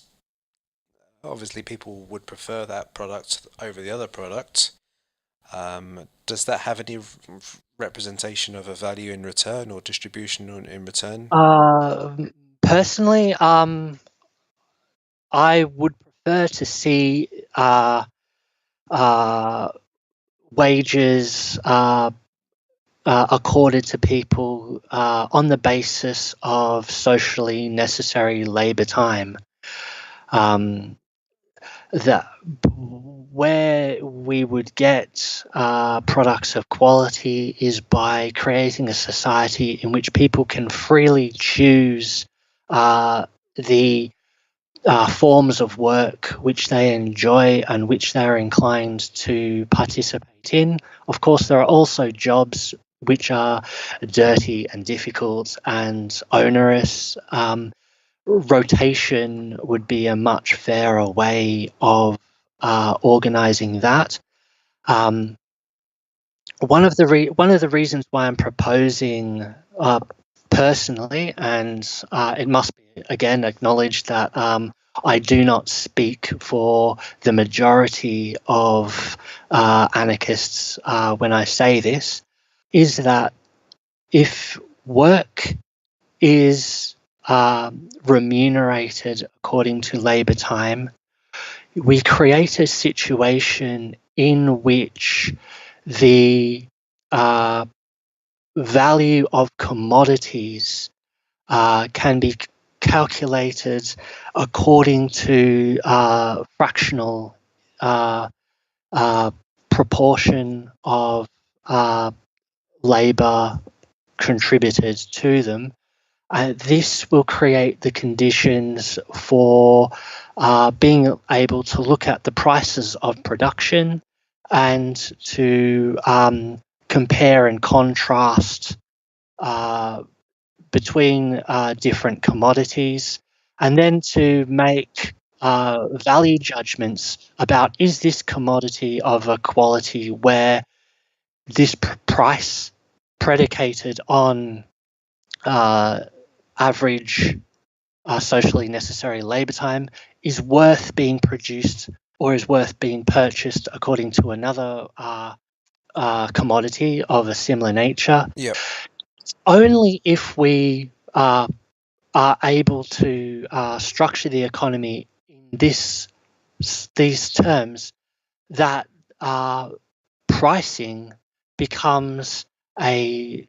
obviously people would prefer that product over the other product. Does that have any representation of a value in return or distribution in return? Personally, I would prefer to see wages accorded to people on the basis of socially necessary labour time. That where we would get products of quality is by creating a society in which people can freely choose the forms of work which they enjoy and which they are inclined to participate in. Of course, there are also jobs which are dirty and difficult and onerous. Rotation would be a much fairer way of organizing that. One of the reasons why I'm proposing personally, and it must be again acknowledged that I do not speak for the majority of anarchists when I say this, is that if work is remunerated according to labour time, we create a situation in which the value of commodities can be calculated according to fractional proportion of labour contributed to them. This will create the conditions for being able to look at the prices of production and to compare and contrast between different commodities, and then to make value judgments about, is this commodity of a quality where this price predicated on average socially necessary labour time is worth being produced or is worth being purchased according to another commodity of a similar nature. Yep. Only if we are able to structure the economy in these terms that pricing becomes a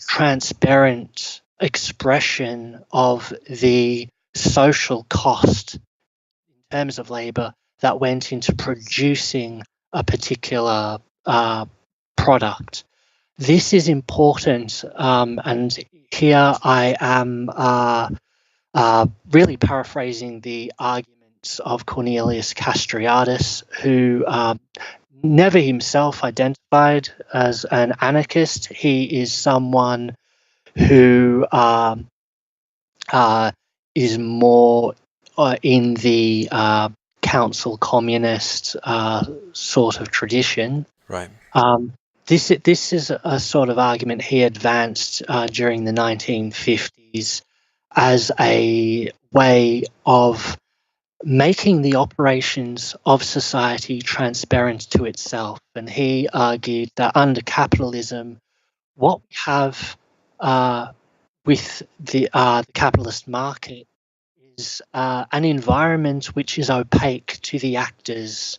transparent expression of the social cost in terms of labour that went into producing a particular product. This is important, and here I am really paraphrasing the arguments of Cornelius Castriatus, who never himself identified as an anarchist. He is someone who is more in the council communist sort of tradition. Right. This is a sort of argument he advanced during the 1950s as a way of making the operations of society transparent to itself. And he argued that under capitalism, what we have with the capitalist market is an environment which is opaque to the actors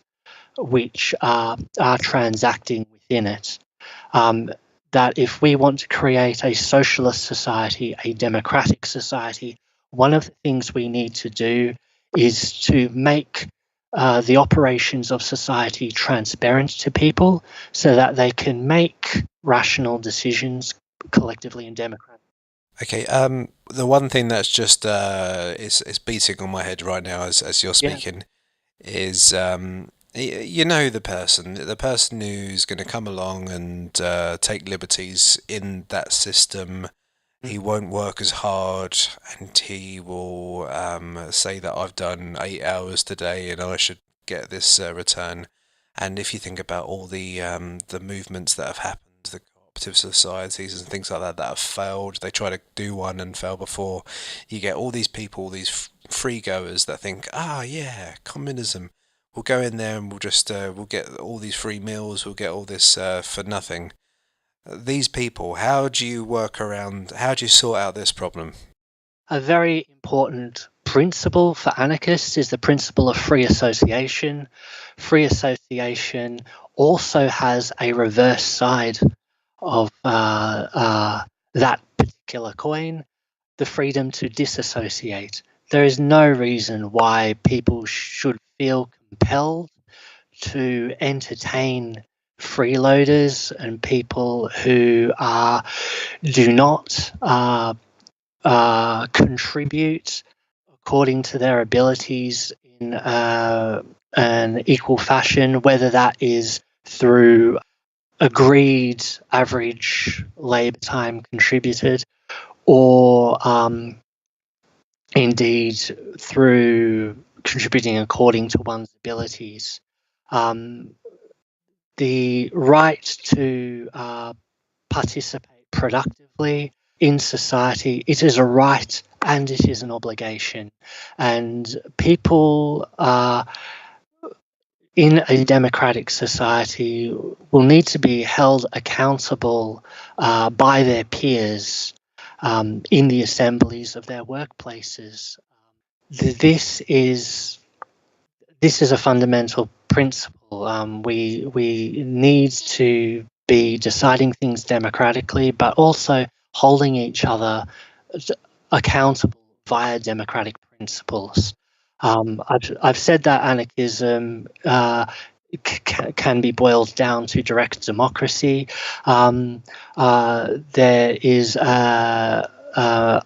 which are transacting within it. That if we want to create a socialist society, a democratic society, one of the things we need to do is to make the operations of society transparent to people so that they can make rational decisions collectively and democratically. Okay. The one thing that's just is beating on my head right now as you're speaking is you know the person who's going to come along and take liberties in that system. He won't work as hard, and he will say that I've done 8 hours today and I should get this return. And if you think about all the movements that have happened, the cooperative societies and things like that that have failed, they try to do one and fail before. You get all these people, these free goers that think, yeah, communism. We'll go in there and we'll just we'll get all these free meals. We'll get all this for nothing. These people, how do you sort out this problem? A very important principle for anarchists is the principle of free association. Free association also has a reverse side of that particular coin, the freedom to disassociate. There is no reason why people should feel compelled to entertain freeloaders and people who do not contribute according to their abilities in an equal fashion, whether that is through agreed average labour time contributed or indeed through contributing according to one's abilities. The right to participate productively in society, it is a right and it is an obligation. And people in a democratic society will need to be held accountable by their peers in the assemblies of their workplaces. This is a fundamental principle We need to be deciding things democratically, but also holding each other accountable via democratic principles. I've said that anarchism can be boiled down to direct democracy. There is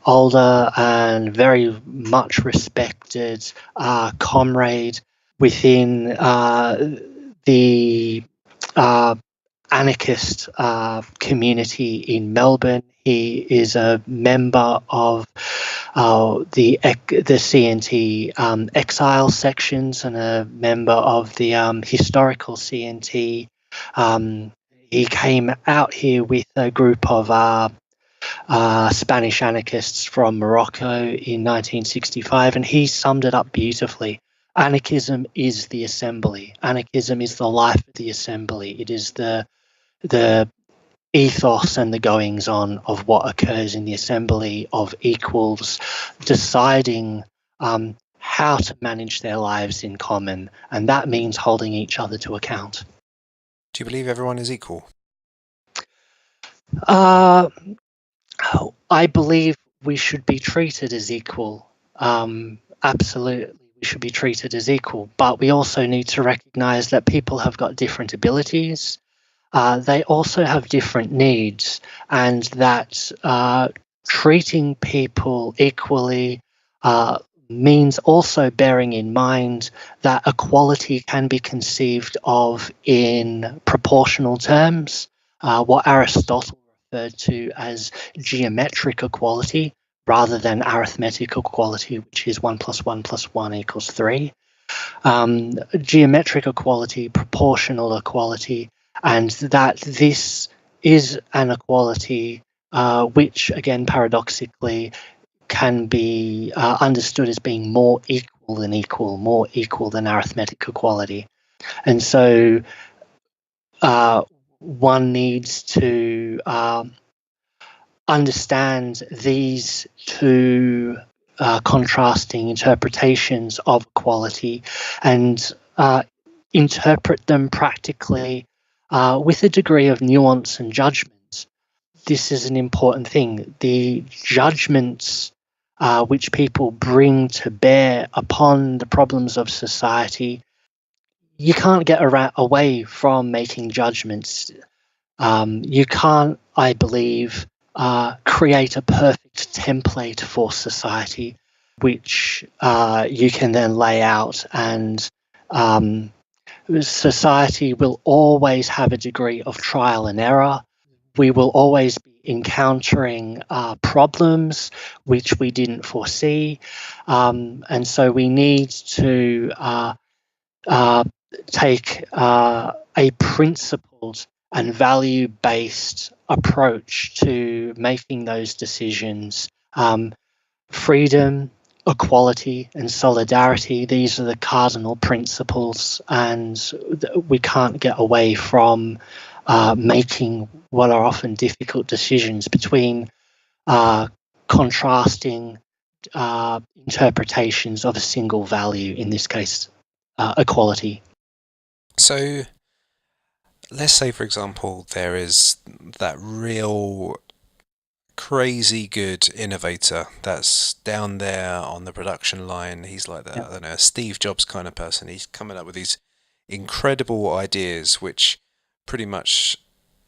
older and very much respected comrade within the anarchist community in Melbourne. He is a member of the CNT exile sections and a member of the historical CNT. He came out here with a group of Spanish anarchists from Morocco in 1965, and he summed it up beautifully. Anarchism is the assembly. Anarchism is the life of the assembly. It is the ethos and the goings on of what occurs in the assembly of equals, deciding how to manage their lives in common, and that means holding each other to account. Do you believe everyone is equal? I believe we should be treated as equal. Absolutely, we should be treated as equal, but we also need to recognize that people have got different abilities. They also have different needs, and that treating people equally means also bearing in mind that equality can be conceived of in proportional terms, what Aristotle referred to as geometric equality rather than arithmetic equality, which is 1 + 1 + 1 = 3. Geometric equality, proportional equality, and that this is an equality which, again, paradoxically, can be understood as being more equal than arithmetic equality. And so one needs to understand these two contrasting interpretations of equality and interpret them practically with a degree of nuance and judgment. This is an important thing. The judgments which people bring to bear upon the problems of society, you can't get away from making judgments. You can't, I believe, create a perfect template for society, which you can then lay out, and society will always have a degree of trial and error. We will always be encountering problems which we didn't foresee, and so we need to take a principled and value-based approach to making those decisions. Freedom, equality, and solidarity, these are the cardinal principles, and we can't get away from making what are often difficult decisions between contrasting interpretations of a single value, in this case, equality. So, let's say, for example, there is that real crazy good innovator that's down there on the production line. He's like that, I don't know, a Steve Jobs kind of person. He's coming up with these incredible ideas which pretty much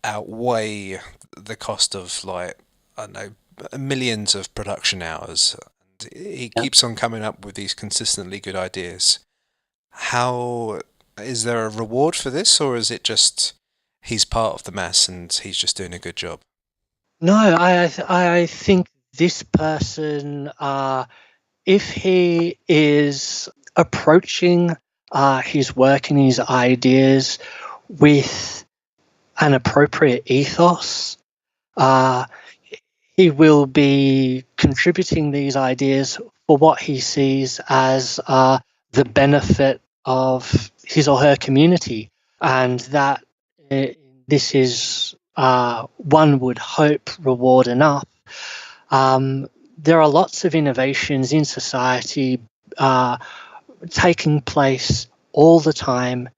outweigh the cost of, like, I don't know, millions of production hours. And he keeps on coming up with these consistently good ideas. How is there a reward for this, or is it just he's part of the mass and he's just doing a good job? No, I think this person, if he is approaching his work and his ideas with an appropriate ethos, he will be contributing these ideas for what he sees as the benefit of his or her community, and that this is, one would hope, reward enough. There are lots of innovations in society taking place all the time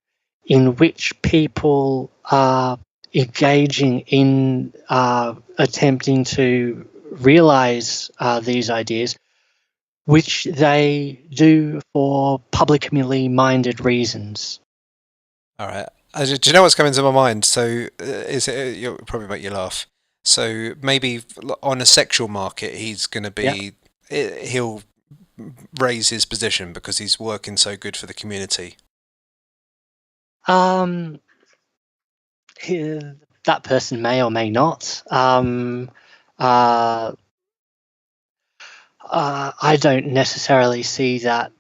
in which people are engaging in attempting to realize these ideas, which they do for publicly minded reasons. All right. Do you know what's coming to my mind? So, it'll probably make you laugh. So maybe on a sexual market, he's going to be. He'll raise his position because he's working so good for the community. That person may or may not. I don't necessarily see that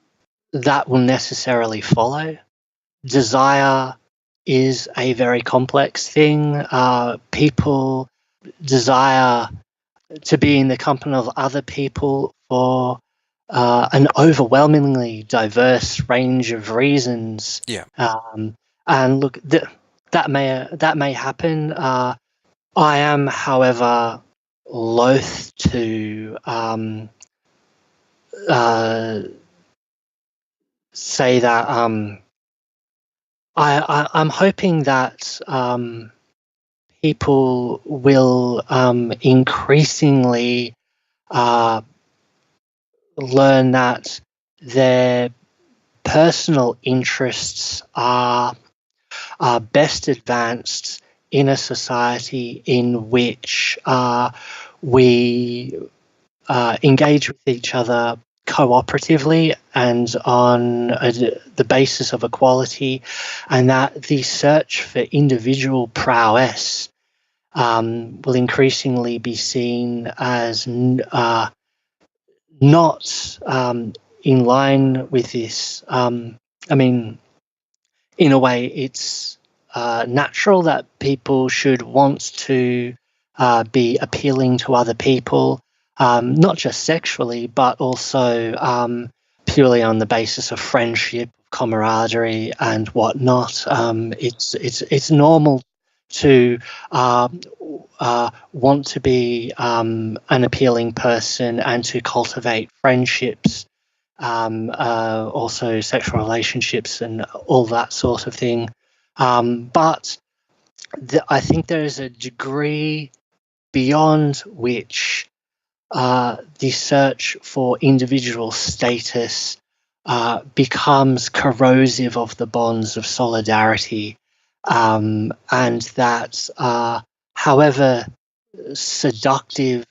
will necessarily follow. Desire is a very complex thing. People desire to be in the company of other people for an overwhelmingly diverse range of reasons. Yeah. And look, that may happen. I am, however, loath to say that I'm hoping that people will increasingly learn that their personal interests are best advanced in a society in which we engage with each other cooperatively and on the basis of equality, and that the search for individual prowess will increasingly be seen as not in line with this. I mean, in a way, it's natural that people should want to be appealing to other people, not just sexually, but also purely on the basis of friendship, camaraderie, and whatnot. It's normal to want to be an appealing person and to cultivate friendships, also sexual relationships and all that sort of thing. But I think there is a degree beyond which the search for individual status becomes corrosive of the bonds of solidarity, and that however seductive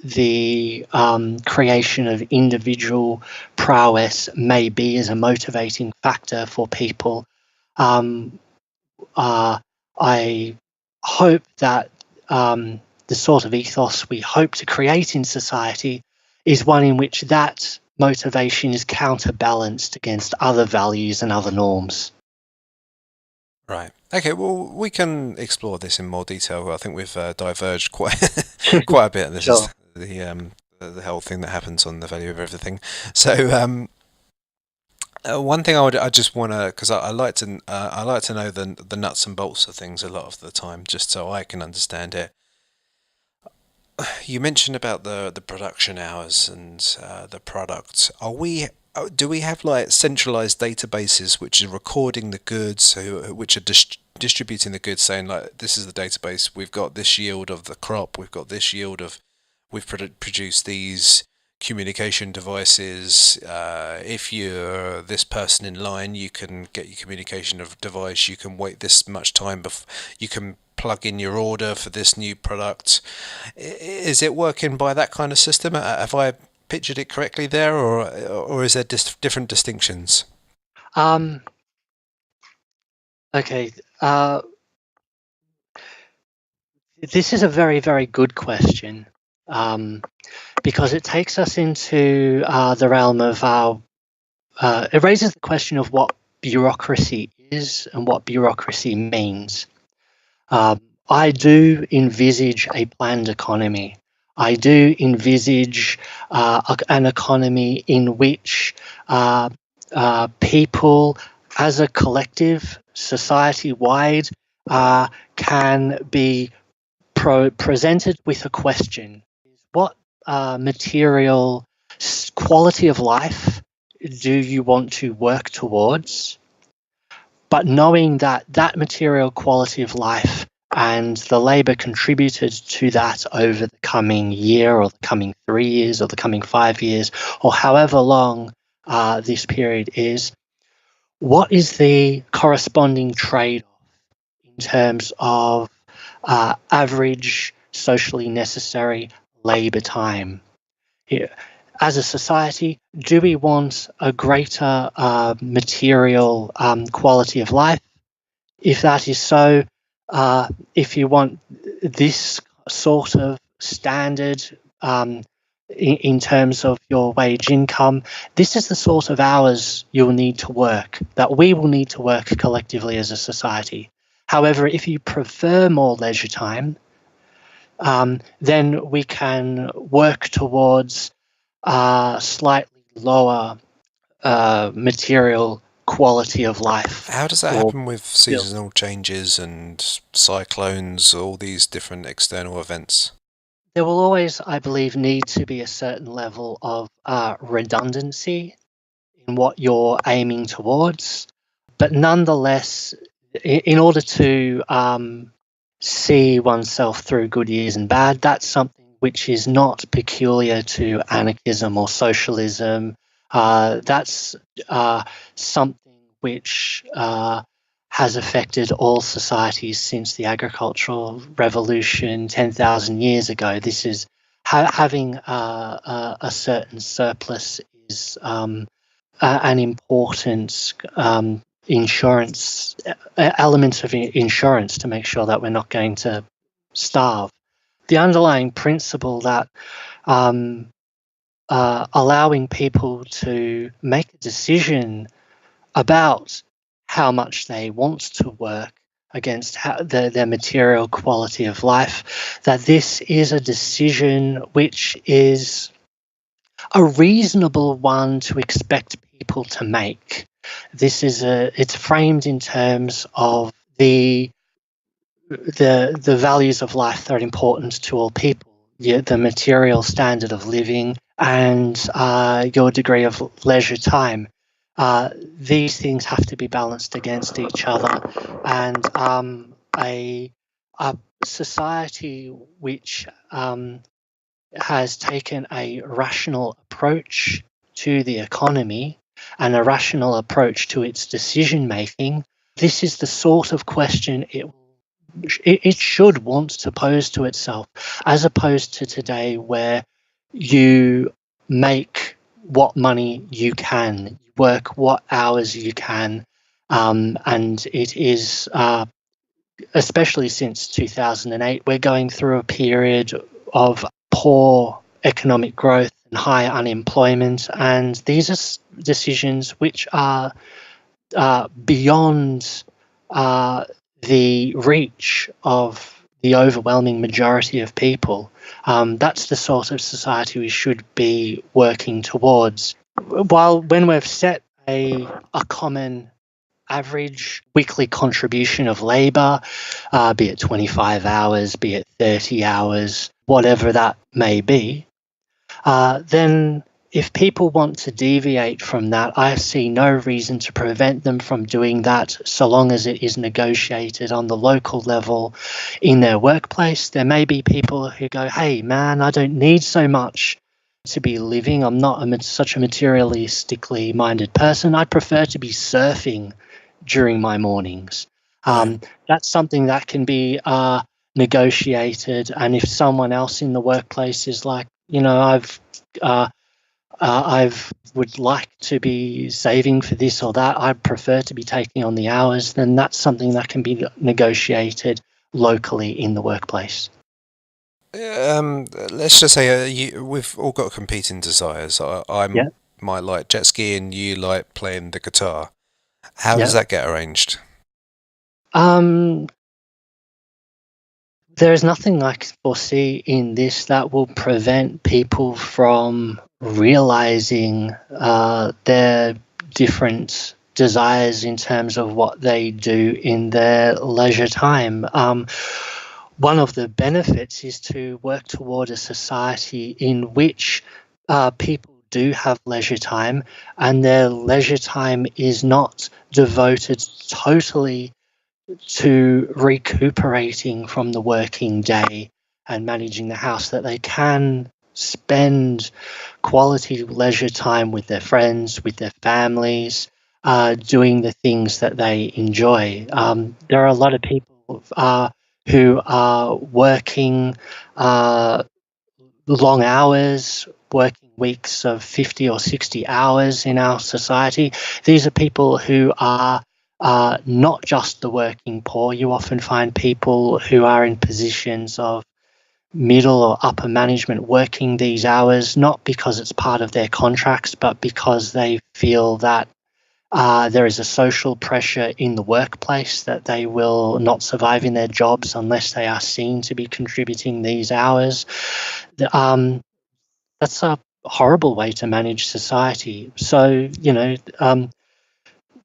the creation of individual prowess may be as a motivating factor for people, I hope that the sort of ethos we hope to create in society is one in which that motivation is counterbalanced against other values and other norms. Right. Okay. Well, we can explore this in more detail. I think we've diverged quite quite a bit. And this Sure. is the whole thing that happens on the value of everything. So one thing I just want to, because I like to know the nuts and bolts of things a lot of the time, just so I can understand it. You mentioned about the production hours and the product. Do we have like centralized databases which are recording the goods, which are distributing the goods, saying like this is the database, we've got this yield of the crop, we've got this yield of, we've produced these communication devices. If you're this person in line, you can get your communication device. You can wait this much time before you can plug in your order for this new product. Is it working by that kind of system? Have I pictured it correctly there, or is there different distinctions? Okay. This is a very, very good question, because it takes us into the realm of it raises the question of what bureaucracy is and what bureaucracy means. I do envisage a planned economy. I do envisage an economy in which people, as a collective, society-wide, can be presented with a question: what material quality of life do you want to work towards? but knowing that that material quality of life and the labour contributed to that over the coming year or the coming 3 years or the coming 5 years or however long this period is, what is the corresponding trade-off in terms of average socially necessary labour time? Here, as a society, do we want a greater material quality of life? If that is so, if you want this sort of standard in terms of your wage income, this is the sort of hours you'll need to work, that we will need to work collectively as a society. However, if you prefer more leisure time, then we can work towards slightly lower material quality of life. How does that happen with seasonal changes and cyclones, all these different external events? There will always, I believe, need to be a certain level of redundancy in what you're aiming towards. But nonetheless, in order to see oneself through good years and bad, that's something which is not peculiar to anarchism or socialism. That's something which has affected all societies since the agricultural revolution 10,000 years ago. This is having a certain surplus is an important insurance element of insurance to make sure that we're not going to starve. The underlying principle that allowing people to make a decision about how much they want to work against their material quality of life, that this is a decision which is a reasonable one to expect people to make. It's framed in terms of the values of life that are important to all people, the material standard of living and your degree of leisure time. These things have to be balanced against each other, and a society which has taken a rational approach to the economy and a rational approach to its decision making, this is the sort of question it should want to pose to itself, as opposed to today where you make what money you can, work what hours you can, and it is, especially since 2008, we're going through a period of poor economic growth and high unemployment, and these are decisions which are beyond the reach of the overwhelming majority of people. That's the sort of society we should be working towards. When we've set a common average weekly contribution of labour, be it 25 hours, be it 30 hours, whatever that may be, then if people want to deviate from that, I see no reason to prevent them from doing that so long as it is negotiated on the local level in their workplace. There may be people who go, hey, man, I don't need so much to be living. I'm not such a materialistically minded person. I prefer to be surfing during my mornings. That's something that can be negotiated. And if someone else in the workplace is like, I would like to be saving for this or that, I prefer to be taking on the hours, then that's something that can be negotiated locally in the workplace. Let's just say we've all got competing desires. I might like jet skiing, you like playing the guitar. How does that get arranged? There is nothing I can foresee in this that will prevent people from realizing their different desires in terms of what they do in their leisure time. One of the benefits is to work toward a society in which people do have leisure time, and their leisure time is not devoted totally to recuperating from the working day and managing the house, that they can spend quality leisure time with their friends, with their families, doing the things that they enjoy. There are a lot of people who are working long hours, working weeks of 50 or 60 hours in our society. These are people who are not just the working poor. You often find people who are in positions of middle or upper management working these hours, not because it's part of their contracts, but because they feel that there is a social pressure in the workplace that they will not survive in their jobs unless they are seen to be contributing these hours. That's a horrible way to manage society. So,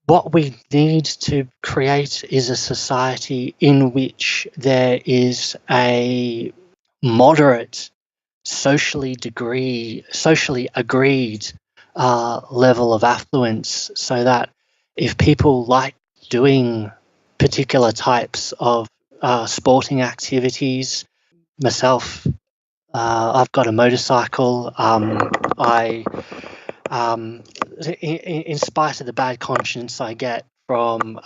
what we need to create is a society in which there is a moderate, socially agreed level of affluence, so that if people like doing particular types of sporting activities, myself, I've got a motorcycle. In spite of the bad conscience I get from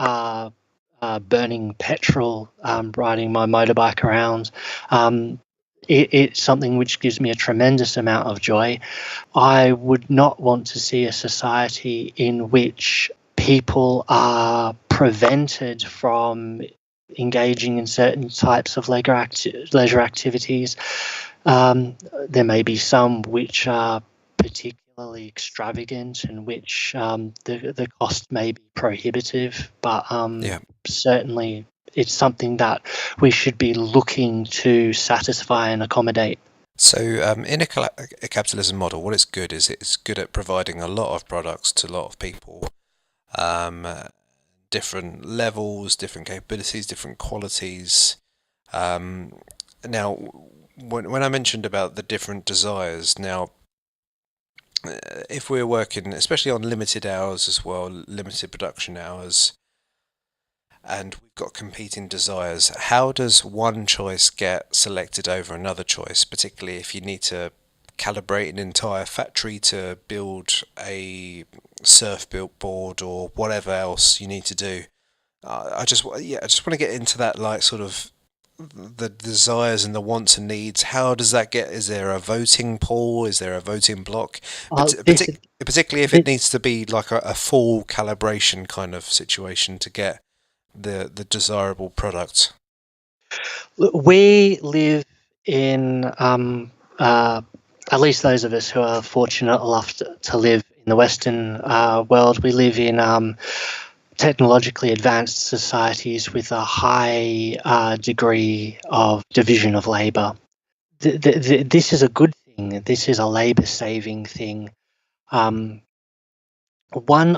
burning petrol, riding my motorbike around, it's something which gives me a tremendous amount of joy. I would not want to see a society in which people are prevented from engaging in certain types of leisure activities. There may be some which are particularly extravagant and which the cost may be prohibitive, but certainly it's something that we should be looking to satisfy and accommodate. So in a capitalism model, what it's good is it's good at providing a lot of products to a lot of people, different levels, different capabilities, different qualities. Now, when I mentioned about the different desires, now, if we're working, especially on limited hours as well, limited production hours, and we've got competing desires, how does one choice get selected over another choice, particularly if you need to calibrate an entire factory to build a surf-built board or whatever else you need to do? I just want to get into that, like, sort of the desires and the wants and needs. How does that get? Is there a voting pool? Is there a voting block? Particularly if it needs to be like a full calibration kind of situation to get the desirable product. We live in, at least those of us who are fortunate enough to live in the Western world, we live in technologically advanced societies with a high degree of division of labour. This is a good thing. This is a labour-saving thing. One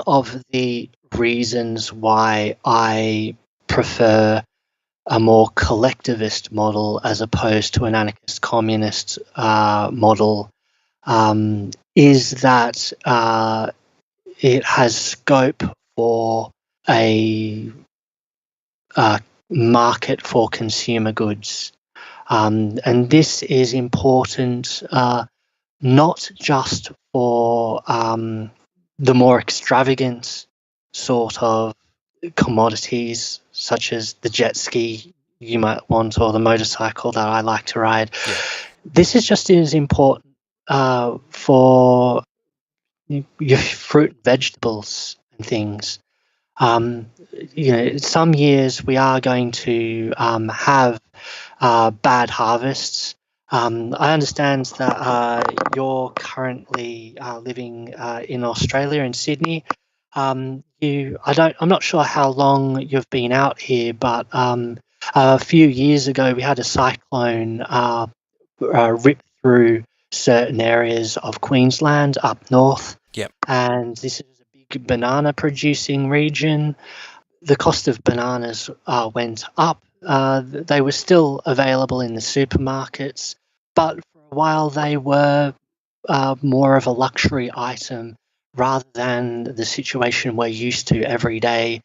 of the reasons why I prefer a more collectivist model as opposed to an anarchist communist model is that it has scope for a market for consumer goods. And this is important not just for the more extravagant sort of commodities, such as the jet ski you might want or the motorcycle that I like to ride. Yeah. This is just as important for your fruit, vegetables, and things. Some years we are going to have bad harvests. I understand that you're currently living in Australia, in Sydney. I'm not sure how long you've been out here, but a few years ago we had a cyclone rip through certain areas of Queensland up north. Yep. And this is a big banana producing region. The cost of bananas went up. They were still available in the supermarkets, but for a while they were more of a luxury item rather than the situation we're used to every day,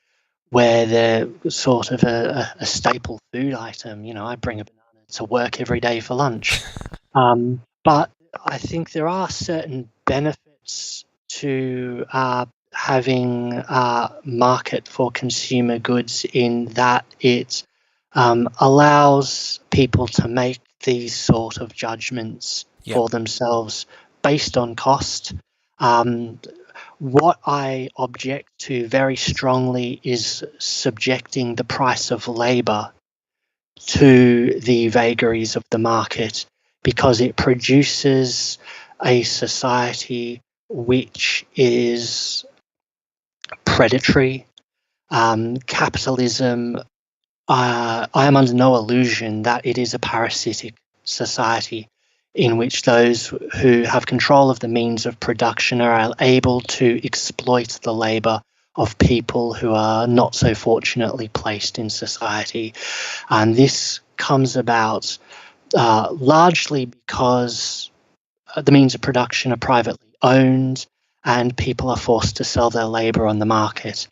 where they're sort of a staple food item. I bring a banana to work every day for lunch. But I think there are certain benefits to having a market for consumer goods, in that it allows people to make these sort of judgments for themselves based on cost. What I object to very strongly is subjecting the price of labour to the vagaries of the market, because it produces a society which is predatory. Capitalism, I am under no illusion that it is a parasitic society in which those who have control of the means of production are able to exploit the labour of people who are not so fortunately placed in society. And this comes about largely because the means of production are privately owned and people are forced to sell their labour on the market.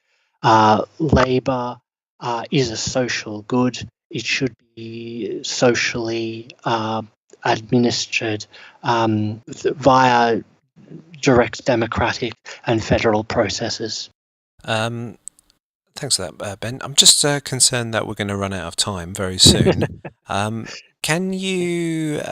Labour is a social good. It should be socially administered via direct democratic and federal processes. Thanks for that, Ben. I'm just concerned that we're going to run out of time very soon. Can you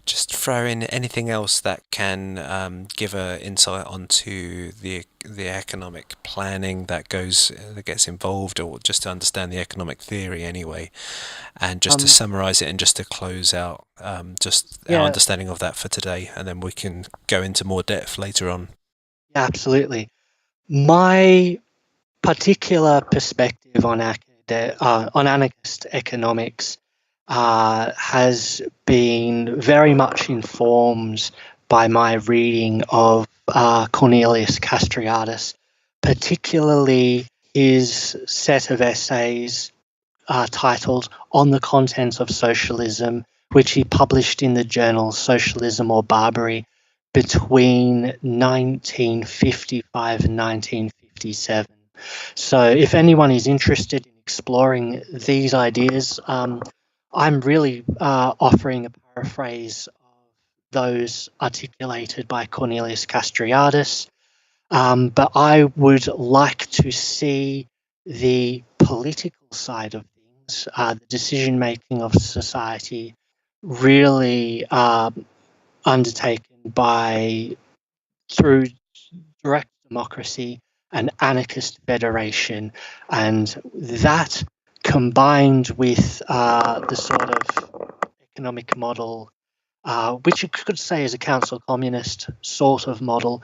just throw in anything else that can give an insight onto the economic planning that gets involved, or just to understand the economic theory anyway, and just to summarise it and just to close out just our understanding of that for today, and then we can go into more depth later on. Yeah, absolutely. My particular perspective on anarchist economics has been very much informed by my reading of Cornelius Castriatus, particularly his set of essays titled On the Contents of Socialism, which he published in the journal Socialism or Barbary between 1955 and 1957. So if anyone is interested in exploring these ideas, I'm really offering a paraphrase of those articulated by Cornelius Castriatus. But I would like to see the political side of things, the decision-making of society, really undertaken through direct democracy and anarchist federation, and that combined with the sort of economic model, which you could say is a council communist sort of model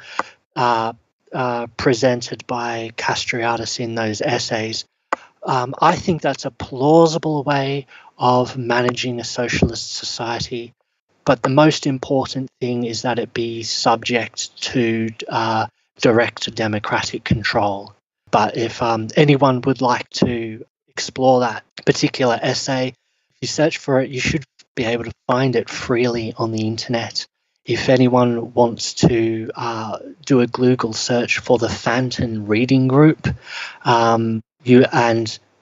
presented by Castriatus in those essays. I think that's a plausible way of managing a socialist society, but the most important thing is that it be subject to direct democratic control. But if anyone would like to explore that particular essay, if you search for it, you should be able to find it freely on the internet. If anyone wants to do a Google search for the Fanton Reading Group, and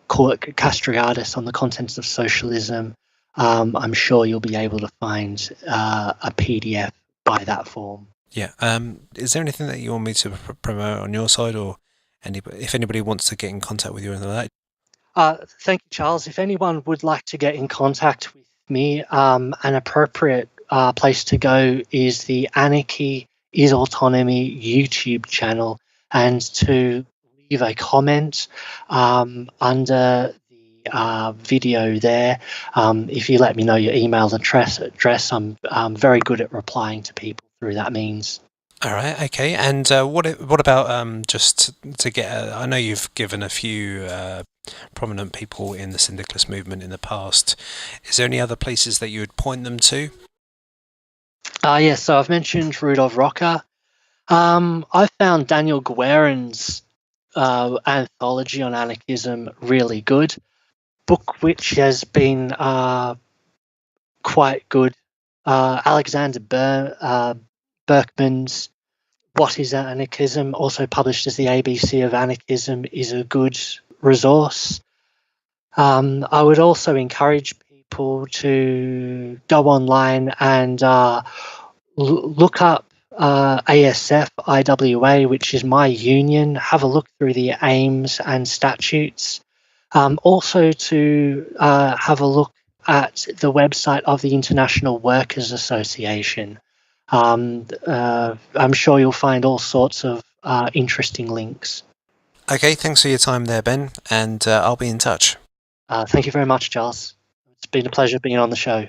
call it Castriatus on the Contents of Socialism, I'm sure you'll be able to find a PDF by that form. Yeah. Is there anything that you want me to promote on your side, or if anybody wants to get in contact with you or anything like that? Thank you, Charles. If anyone would like to get in contact with me, an appropriate place to go is the Anarchy is Autonomy YouTube channel, and to leave a comment under the video there. If you let me know your email address, I'm very good at replying to people through that means. All right, okay. And what about just to get? I know you've given a few prominent people in the syndicalist movement in the past. Is there any other places that you would point them to? Yes, so I've mentioned Rudolf Rocker. I found Daniel Guerin's anthology on anarchism really good, book which has been quite good Alexander Berkman's What is Anarchism, also published as the ABC of Anarchism, is a good resource. I would also encourage people to go online and look up ASF IWA, which is my union. Have a look through the aims and statutes. Also to have a look at the website of the International Workers Association. I'm sure you'll find all sorts of interesting links. Okay, thanks for your time there, Ben, and I'll be in touch. Thank you very much, Charles. It's been a pleasure being on the show.